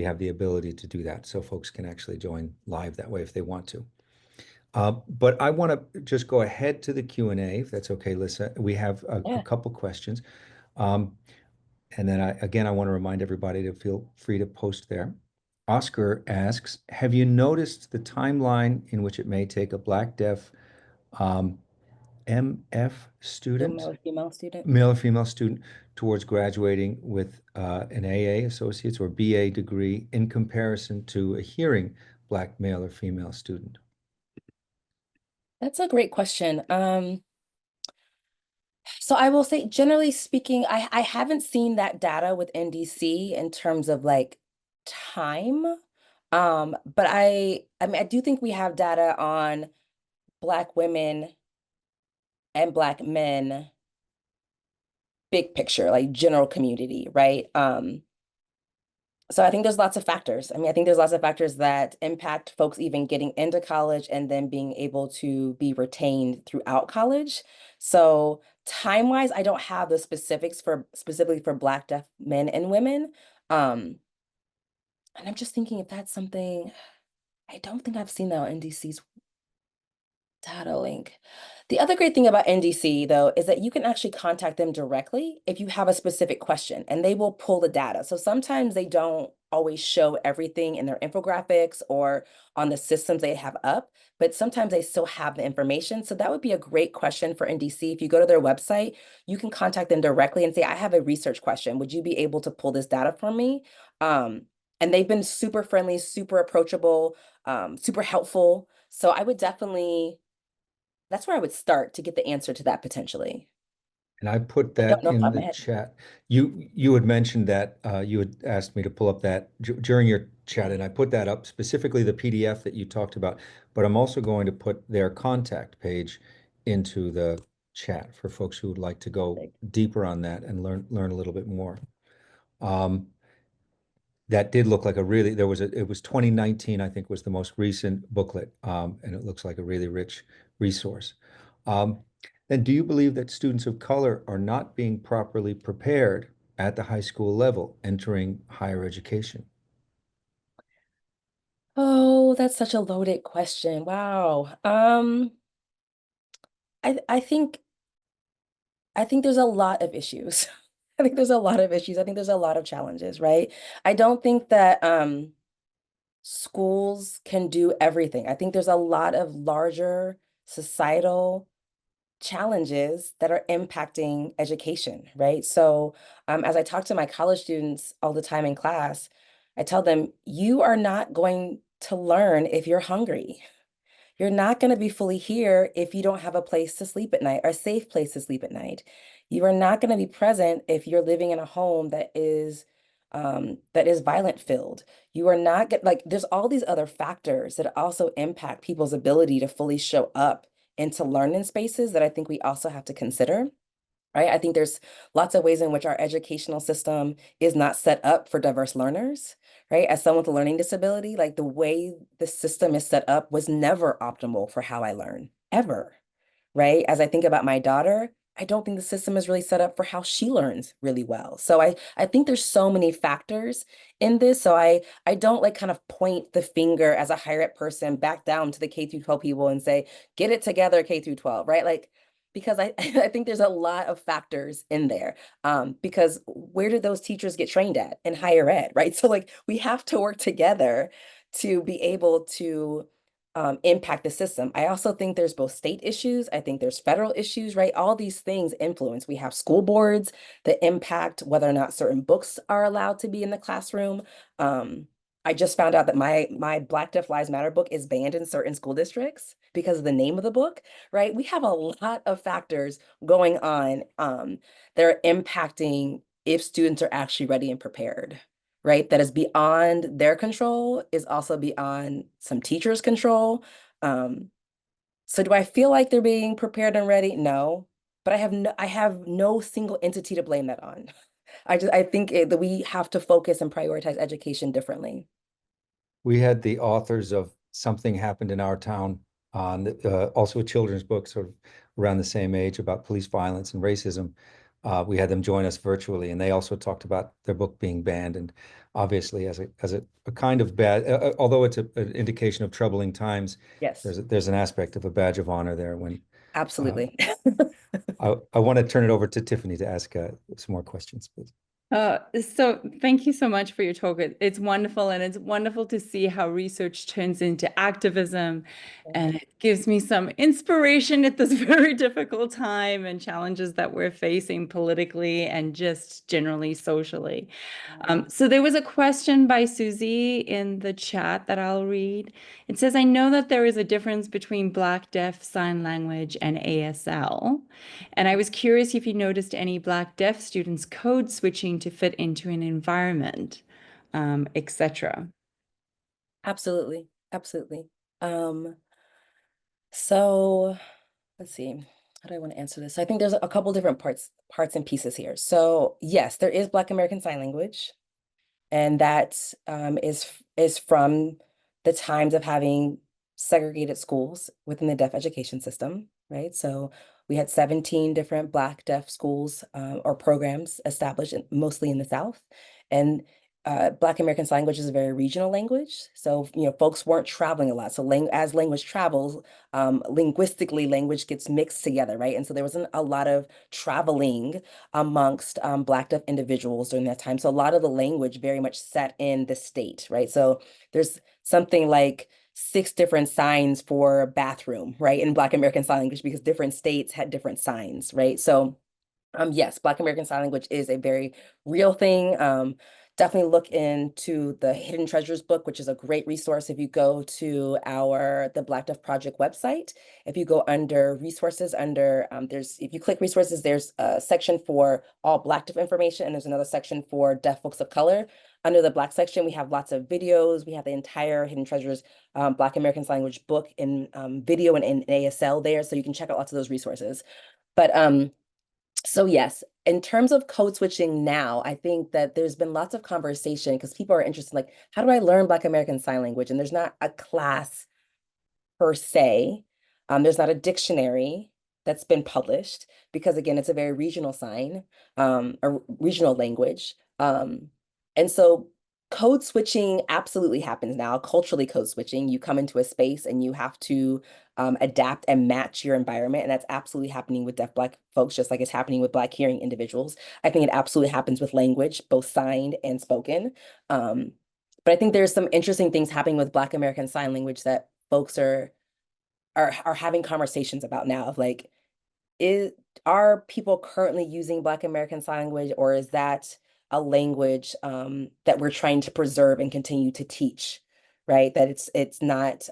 have the ability to do that, so folks can actually join live that way if they want to. But I want to just go ahead to the Q&A, if that's okay, Lissa. We have a couple questions. And then I want to remind everybody to feel free to post there. Oscar asks, have you noticed the timeline in which it may take a Black Deaf MF student, Male or female student? Male or female student, towards graduating with an AA associate's or BA degree in comparison to a hearing Black male or female student? That's a great question. So I will say, generally speaking, I haven't seen that data with NDC in terms of like time. But I mean, I do think we have data on Black women and Black men, big picture, like general community, right? So I think there's lots of factors. I mean, I think there's lots of factors that impact folks even getting into college and then being able to be retained throughout college. So time-wise, I don't have the specifics specifically for Black Deaf men and women. And I'm just thinking if that's something, I don't think I've seen that on NDC's Data link. The other great thing about NDC, though, is that you can actually contact them directly if you have a specific question, and they will pull the data. So sometimes they don't always show everything in their infographics or on the systems they have up, but sometimes they still have the information. So that would be a great question for NDC. If you go to their website, you can contact them directly and say, I have a research question. Would you be able to pull this data for me? And they've been super friendly, super approachable, super helpful. So I would definitely, that's where I would start to get the answer to that potentially. And I put I don't that know off the in top of my the head. chat. You had mentioned that you had asked me to pull up that during your chat, and I put that up, specifically the PDF that you talked about. But I'm also going to put their contact page into the chat for folks who would like to go deeper on that and learn a little bit more. That did look like a really, it was 2019, I think, was the most recent booklet, and it looks like a really rich resource. And do you believe that students of color are not being properly prepared at the high school level entering higher education? Oh, that's such a loaded question. Wow. I think there's a lot of issues. I think there's a lot of issues. I think there's a lot of challenges, right? I don't think that schools can do everything. I think there's a lot of larger societal challenges that are impacting education, right? So as I talk to my college students all the time in class, I tell them, you are not going to learn if you're hungry. You're not going to be fully here if you don't have a place to sleep at night, or a safe place to sleep at night. You are not going to be present if you're living in a home that is violent filled. You are not like there's all these other factors that also impact people's ability to fully show up into learning spaces that I think we also have to consider. Right? I think there's lots of ways in which our educational system is not set up for diverse learners, right? As someone with a learning disability, like the way the system is set up was never optimal for how I learn, ever, right? As I think about my daughter, I don't think the system is really set up for how she learns really well. So I think there's so many factors in this. So I don't like kind of point the finger as a higher ed person back down to the K through 12 people and say, get it together, K through 12, right? Like, because I think there's a lot of factors in there. Because where did those teachers get trained at in higher ed, right? So like we have to work together to be able to impact the system. I also think there's both state issues. I think there's federal issues, right? All these things influence. We have school boards that impact whether or not certain books are allowed to be in the classroom. I just found out that my Black Deaf Lives Matter book is banned in certain school districts because of the name of the book, right? We have a lot of factors going on that are impacting if students are actually ready and prepared, right? That is beyond their control, is also beyond some teachers' control. So do I feel like they're being prepared and ready? No, but I have no single entity to blame that on. I think that we have to focus and prioritize education differently. We had the authors of Something Happened in Our Town on also a children's book, sort of around the same age, about police violence and racism. We had them join us virtually, and they also talked about their book being banned. And obviously, as a kind of bad, although it's an indication of troubling times, Yes, there's an aspect of a badge of honor there. When absolutely. I want to turn it over to Tiffany to ask some more questions, please. So thank you so much for your talk. It's wonderful, and it's wonderful to see how research turns into activism, and it gives me some inspiration at this very difficult time and challenges that we're facing politically and just generally socially. So there was a question by Susie in the chat that I'll read. It says, I know that there is a difference between Black Deaf Sign Language and ASL. And I was curious if you noticed any Black Deaf students code switching to fit into an environment, etc. Absolutely. Absolutely. So let's see. How do I want to answer this? So I think there's a couple different parts and pieces here. So yes, there is Black American Sign Language, and that is from the times of having segregated schools within the deaf education system, right? So we had 17 different Black deaf schools or programs established mostly in the South. And Black American Sign Language is a very regional language. So, folks weren't traveling a lot. So as language travels, linguistically, language gets mixed together, right? And so there wasn't a lot of traveling amongst Black deaf individuals during that time. So a lot of the language very much sat in the state, right? So there's something like 6 different signs for bathroom, right? In Black American Sign Language, because different states had different signs, right? So yes, Black American Sign Language is a very real thing. Definitely look into the Hidden Treasures book, which is a great resource. If you go to the Black Deaf Project website, if you go under resources, if you click resources, there's a section for all Black deaf information, and there's another section for deaf folks of color. Under the Black section, we have lots of videos. We have the entire Hidden Treasures Black American Sign Language book in video and in ASL there, so you can check out lots of those resources. But so yes, in terms of code switching now, I think that there's been lots of conversation because people are interested, like, how do I learn Black American Sign Language? And there's not a class per se. There's not a dictionary that's been published because, again, it's a very regional a regional language. And so code switching absolutely happens now. Culturally, code switching, you come into a space and you have to adapt and match your environment. And that's absolutely happening with deaf Black folks, just like it's happening with Black hearing individuals. I think it absolutely happens with language, both signed and spoken. But I think there's some interesting things happening with Black American Sign Language that folks are having conversations about now of like, are people currently using Black American Sign Language, or is that a language that we're trying to preserve and continue to teach, right? That it's not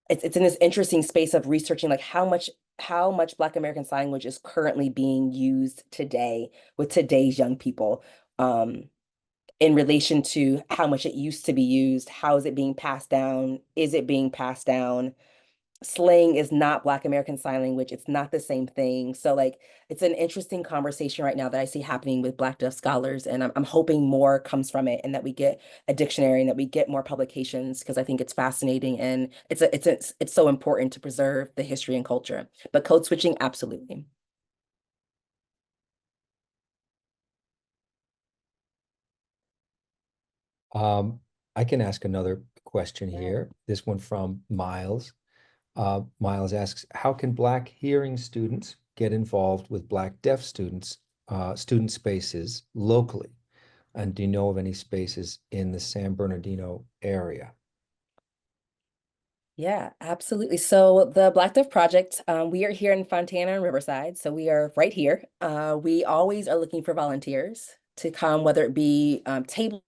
it's in this interesting space of researching like how much Black American Sign Language is currently being used today with today's young people in relation to how much it used to be used. How is it being passed down? Is it being passed down? Slang is not Black American Sign Language. It's not the same thing. So like, it's an interesting conversation right now that I see happening with Black deaf scholars. And I'm hoping more comes from it and that we get a dictionary and that we get more publications, because I think it's fascinating and it's so important to preserve the history and culture. But code switching, absolutely. I can ask another question here. This one from Miles. Miles asks, how can Black hearing students get involved with Black deaf students, student spaces locally? And do you know of any spaces in the San Bernardino area? Yeah, absolutely. So the Black Deaf Project, we are here in Fontana and Riverside. So we are right here. We always are looking for volunteers to come, whether it be table.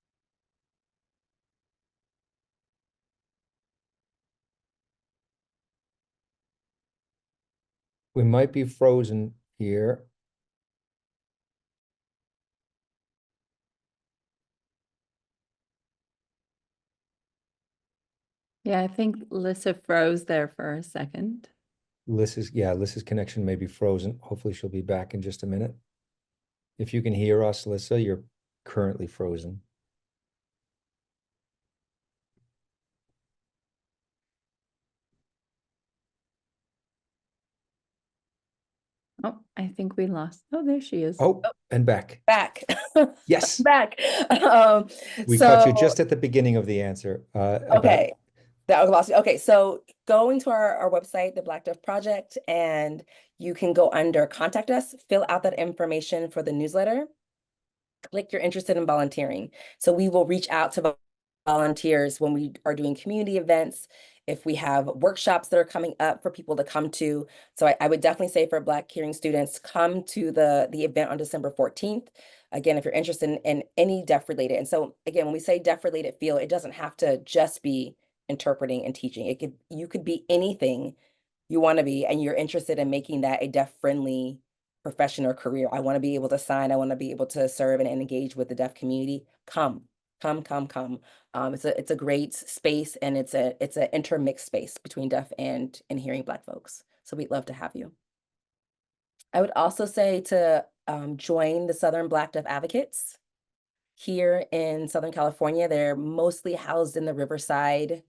We might be frozen here. Yeah, I think Lissa froze there for a second. Lissa's connection may be frozen. Hopefully she'll be back in just a minute. If you can hear us, Lissa, you're currently frozen. Oh, I think we lost. Oh, there she is. Oh, and back. Back. Yes. Back. We caught you just at the beginning of the answer. Okay. Okay, so go into our website, the Black Deaf Project, and you can go under Contact Us, fill out that information for the newsletter, click you're interested in volunteering. So we will reach out to volunteers when we are doing community events, if we have workshops that are coming up for people to come to. So I would definitely say for Black hearing students, come to the event on December 14th. Again, if you're interested in any deaf related. And so again, when we say deaf related field, it doesn't have to just be interpreting and teaching. You could be anything you want to be, and you're interested in making that a deaf friendly profession or career. I want to be able to sign, I want to be able to serve and engage with the deaf community. Come. It's a great space, and it's an intermixed space between deaf and hearing Black folks. So we'd love to have you. I would also say to join the Southern Black Deaf Advocates here in Southern California. They're mostly housed in the Riverside,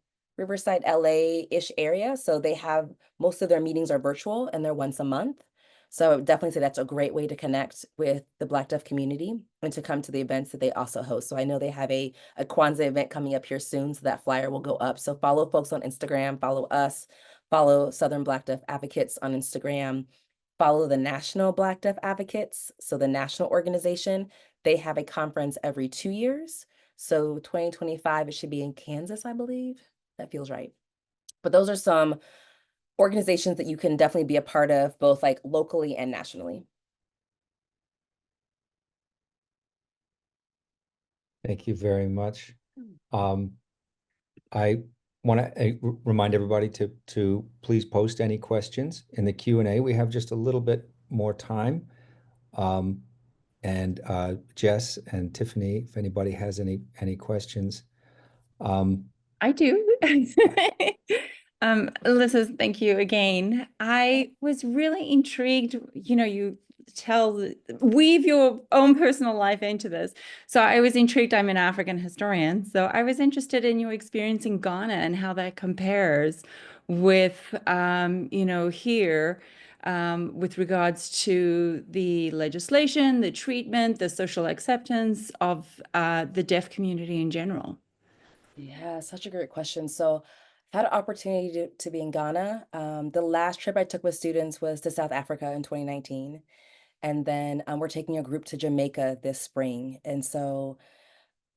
LA-ish area. So they have, most of their meetings are virtual and they're once a month. So I would definitely say that's a great way to connect with the Black deaf community and to come to the events that they also host. So I know they have a Kwanzaa event coming up here soon, so that flyer will go up. So follow folks on Instagram, follow us, follow Southern Black Deaf Advocates on Instagram, follow the National Black Deaf Advocates. So the national organization, they have a conference every 2 years. So 2025, it should be in Kansas, I believe. That feels right. But those are some organizations that you can definitely be a part of, both like locally and nationally. Thank you very much. I want to remind everybody to please post any questions in the Q&A. We have just a little bit more time. And Jess and Tiffany, if anybody has any questions. I do. Lissa, thank you again. I was really intrigued, you weave your own personal life into this. So I was intrigued. I'm an African historian. So I was interested in your experience in Ghana and how that compares with, here, with regards to the legislation, the treatment, the social acceptance of the deaf community in general. Yeah, such a great question. So I've had an opportunity to be in Ghana. The last trip I took with students was to South Africa in 2019. And then we're taking a group to Jamaica this spring. And so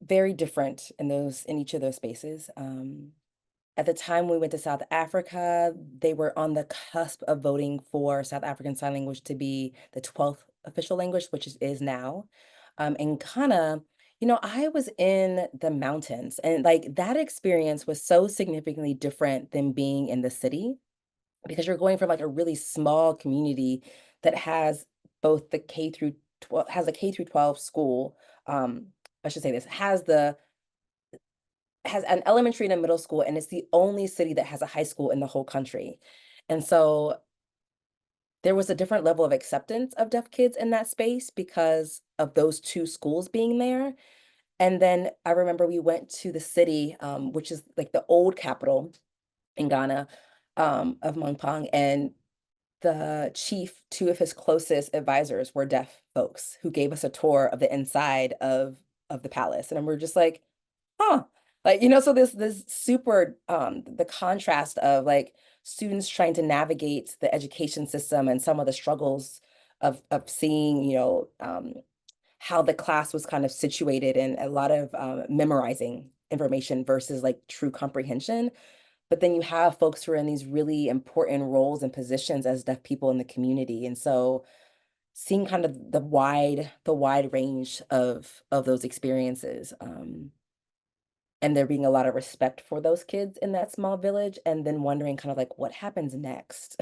very different in each of those spaces. At the time we went to South Africa, they were on the cusp of voting for South African Sign Language to be the 12th official language, which is now. In Ghana, I was in the mountains, and like that experience was so significantly different than being in the city, because you're going from like a really small community that has both the K through 12, has a K through 12 school. I should say this, has an elementary and a middle school, and it's the only city that has a high school in the whole country. And so there was a different level of acceptance of deaf kids in that space because of those two schools being there. And then I remember we went to the city, which is like the old capital in Ghana, of Montpong, and the chief, two of his closest advisors were deaf folks who gave us a tour of the inside of the palace. And we're just like, huh. Like, so this super the contrast of like students trying to navigate the education system and some of the struggles of seeing, how the class was kind of situated and a lot of memorizing information versus like true comprehension. But then you have folks who are in these really important roles and positions as deaf people in the community. And so seeing kind of the wide range of those experiences. And there being a lot of respect for those kids in that small village, and then wondering kind of like what happens next.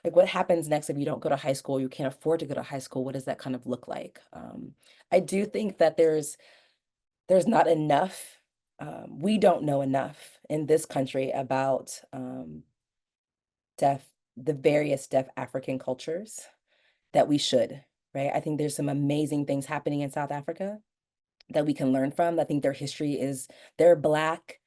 Like what happens next if you don't go to high school, you can't afford to go to high school, what does that kind of look like? I do think that there's not enough, we don't know enough in this country about the various deaf African cultures that we should, right? I think there's some amazing things happening in South Africa that we can learn from. I think their Black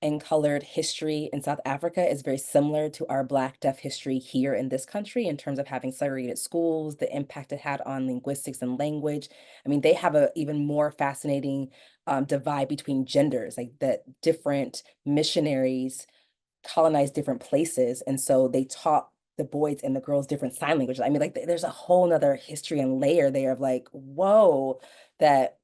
and colored history in South Africa is very similar to our Black deaf history here in this country in terms of having segregated schools, the impact it had on linguistics and language. I mean, they have a even more fascinating divide between genders, like that different missionaries colonized different places. And so they taught the boys and the girls different sign languages. I mean, like there's a whole nother history and layer there of like, whoa, that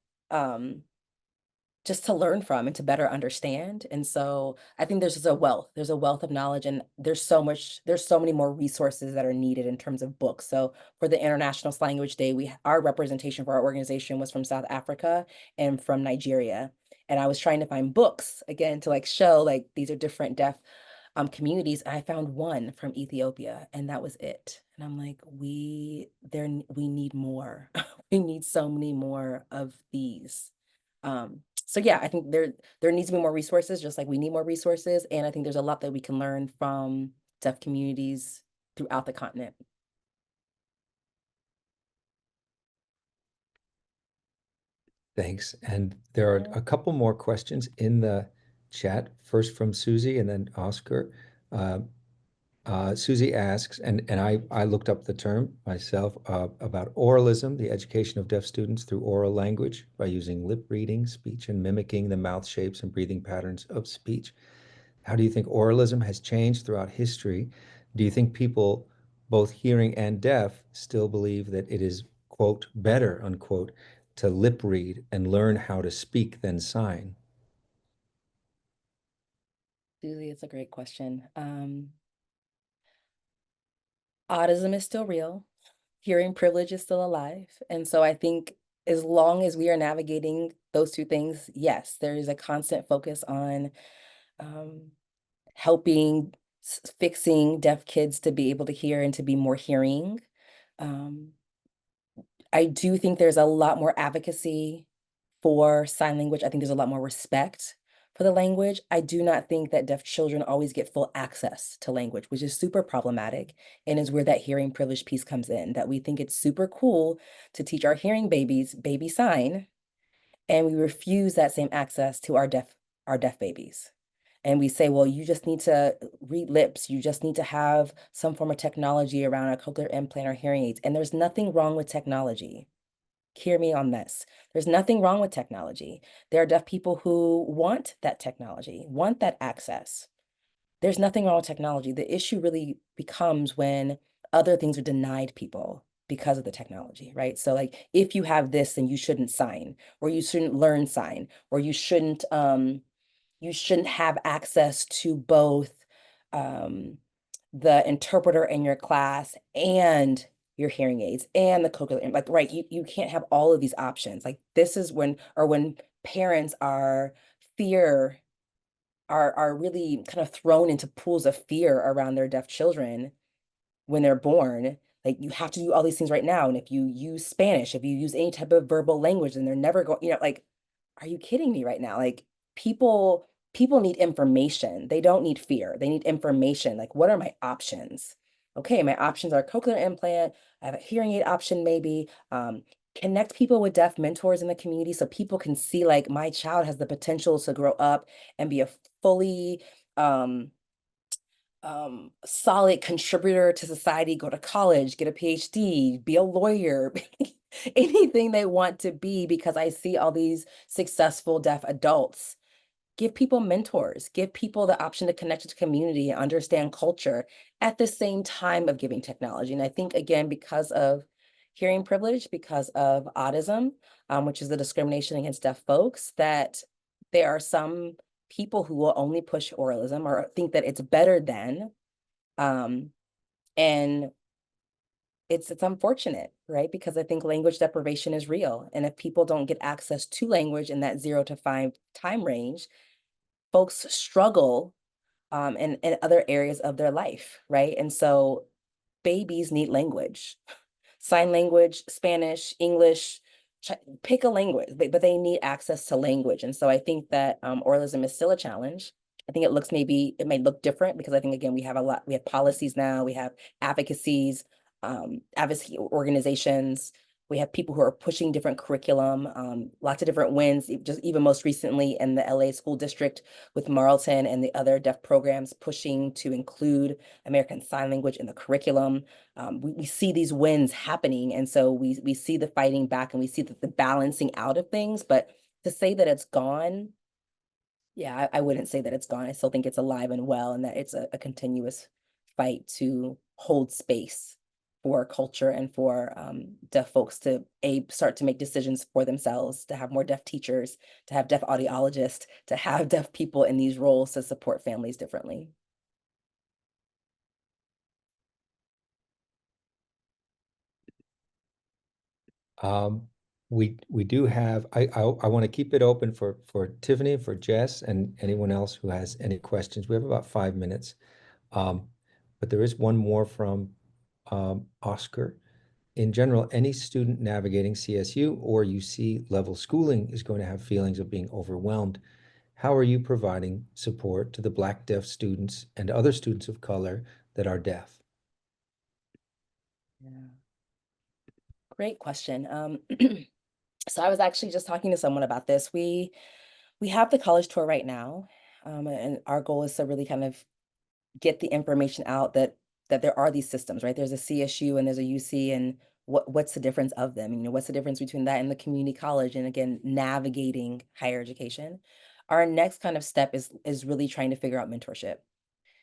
just to learn from and to better understand. And so I think there's a wealth of knowledge, and there's so many more resources that are needed in terms of books. So for the International Sign Language Day, our representation for our organization was from South Africa and from Nigeria. And I was trying to find books again to like show like these are different deaf communities. And I found one from Ethiopia, and that was it. And I'm like, we need more. We need so many more of these. So yeah, I think there needs to be more resources, just like we need more resources. And I think there's a lot that we can learn from deaf communities throughout the continent. Thanks. And there are a couple more questions in the chat, first from Susie and then Oscar. Susie asks, and I looked up the term myself, about oralism, the education of deaf students through oral language by using lip reading, speech, and mimicking the mouth shapes and breathing patterns of speech. How do you think oralism has changed throughout history? Do you think people, both hearing and deaf, still believe that it is, quote, better, unquote, to lip read and learn how to speak than sign? Susie, it's a great question. Autism is still real. Hearing privilege is still alive. And so I think as long as we are navigating those two things, yes, there is a constant focus on helping fixing deaf kids to be able to hear and to be more hearing. I do think there's a lot more advocacy for sign language. I think there's a lot more respect for the language. I do not think that deaf children always get full access to language, which is super problematic and is where that hearing privilege piece comes in, that we think it's super cool to teach our hearing babies baby sign, and we refuse that same access to our deaf babies. And we say, well, you just need to read lips. You just need to have some form of technology around a cochlear implant or hearing aids. And there's nothing wrong with technology. Hear me on this. There's nothing wrong with technology. There are deaf people who want that technology, want that access. There's nothing wrong with technology. The issue really becomes when other things are denied people because of the technology, right? So like, if you have this, then you shouldn't sign, or you shouldn't learn sign, or you shouldn't have access to both the interpreter in your class and your hearing aids and the cochlear, like, right, you can't have all of these options. Like, this is when parents are really kind of thrown into pools of fear around their deaf children when they're born. Like, you have to do all these things right now. And if you use Spanish, if you use any type of verbal language, then they're never going, like, are you kidding me right now? Like, people need information. They don't need fear. They need information. Like, what are my options? Okay, my options are cochlear implant. I have a hearing aid option, maybe. Connect people with deaf mentors in the community so people can see, like, my child has the potential to grow up and be a fully solid contributor to society, go to college, get a PhD, be a lawyer, anything they want to be, because I see all these successful deaf adults. Give people mentors, give people the option to connect to the community and understand culture at the same time of giving technology. And I think, again, because of hearing privilege, because of autism, which is the discrimination against deaf folks, that there are some people who will only push oralism or think that it's better than, and it's unfortunate, right? Because I think language deprivation is real. And if people don't get access to language in that 0 to 5 time range, folks struggle in other areas of their life, right? And so babies need language, sign language, Spanish, English, pick a language, but they need access to language. And so I think that oralism is still a challenge. I think it may look different because I think, again, we have policies now, we have advocacy organizations, we have people who are pushing different curriculum, lots of different wins, just even most recently in the LA school district with Marlton and the other deaf programs pushing to include American Sign Language in the curriculum. We see these wins happening. And so we see the fighting back and we see the balancing out of things, but to say that it's gone, yeah, I wouldn't say that it's gone. I still think it's alive and well, and that it's a continuous fight to hold space for culture and for deaf folks to start to make decisions for themselves, to have more deaf teachers, to have deaf audiologists, to have deaf people in these roles to support families differently. We do have, I want to keep it open for Tiffany, for Jess, and anyone else who has any questions. We have about 5 minutes. But there is one more from Oscar. In general, any student navigating CSU or UC level schooling is going to have feelings of being overwhelmed. How are you providing support to the Black deaf students and other students of color that are deaf? Yeah. Great question. So I was actually just talking to someone about this. We have the college tour right now, and our goal is to really kind of get the information out that there are these systems, right? There's a CSU and there's a UC, and what's the difference of them? You know, what's the difference between that and the community college, and again, navigating higher education. Our next kind of step is really trying to figure out mentorship.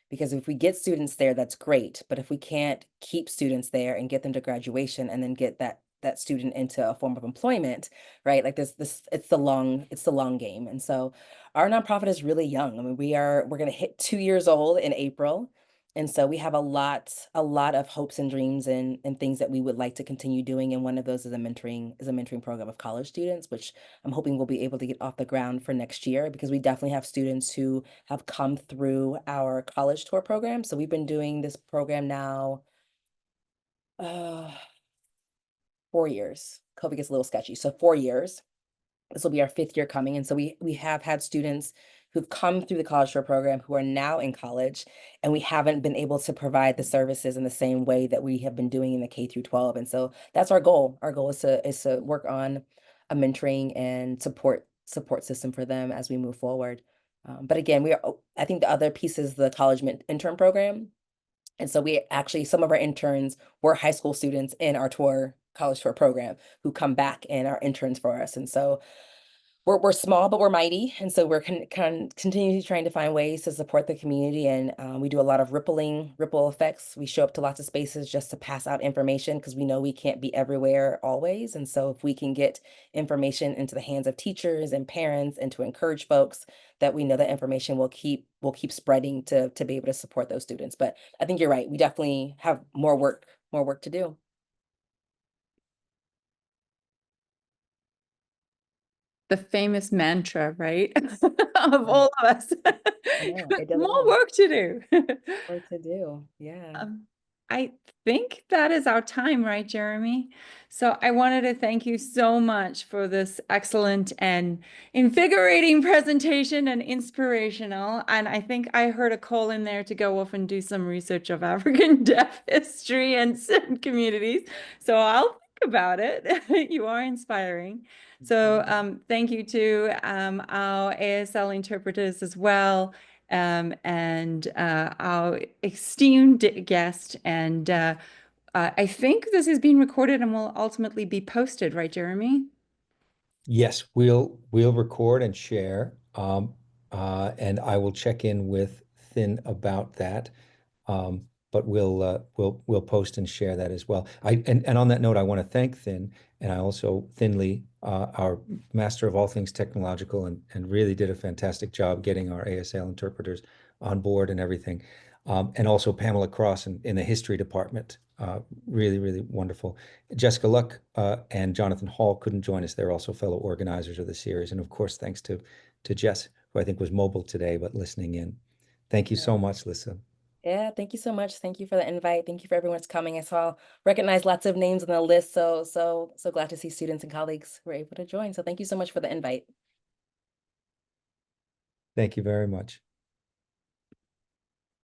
Because if we get students there, that's great. But if we can't keep students there and get them to graduation and then get that student into a form of employment, right? Like it's the long game. And so our nonprofit is really young. I mean, we're going to hit 2 years old in April. And so we have a lot of hopes and dreams and things that we would like to continue doing. And one of those is a mentoring program of college students, which I'm hoping we'll be able to get off the ground for next year, because we definitely have students who have come through our college tour program. So we've been doing this program now 4 years. COVID gets a little sketchy. So 4 years. This will be our 5th year coming. And so we have had students who've come through the college tour program who are now in college, and we haven't been able to provide the services in the same way that we have been doing in the K through 12. And so that's our goal. Our goal is to work on a mentoring and support system for them as we move forward. But again, I think the other piece is the college intern program. And so some of our interns were high school students in our college tour program who come back and are interns for us. And so we're small, but we're mighty. And so we're continually trying to find ways to support the community. And we do a lot of ripple effects. We show up to lots of spaces just to pass out information, because we know we can't be everywhere always. And so if we can get information into the hands of teachers and parents, and to encourage folks, that we know that information will keep spreading to be able to support those students. But I think you're right. We definitely have more work to do. The famous mantra, right? Of all of us. know, it doesn't More end. work to do. Work to do. Yeah. I think that is our time, right, Jeremy? So I wanted to thank you so much for this excellent and invigorating presentation and inspirational. And I think I heard a call in there to go off and do some research of African deaf history and communities. So I'll think about it. You are inspiring. So thank you to our ASL interpreters as well, and our esteemed guest. And I think this is being recorded and will ultimately be posted, right, Jeremy? Yes, we'll record and share, and I will check in with Thin about that. But we'll post and share that as well. And on that note, I want to thank Thin, and I also Thinley, our master of all things technological, and really did a fantastic job getting our ASL interpreters on board and everything. And also Pamela Cross in the history department. Really, really wonderful. Jessica Luck and Jonathan Hall couldn't join us. They're also fellow organizers of the series. And of course, thanks to Jess, who I think was mobile today, but listening in. Thank you so much, Lissa. Yeah, thank you so much. Thank you for the invite. Thank you for everyone that's coming. I saw, recognize lots of names on the list. So glad to see students and colleagues who were able to join. So thank you so much for the invite. Thank you very much.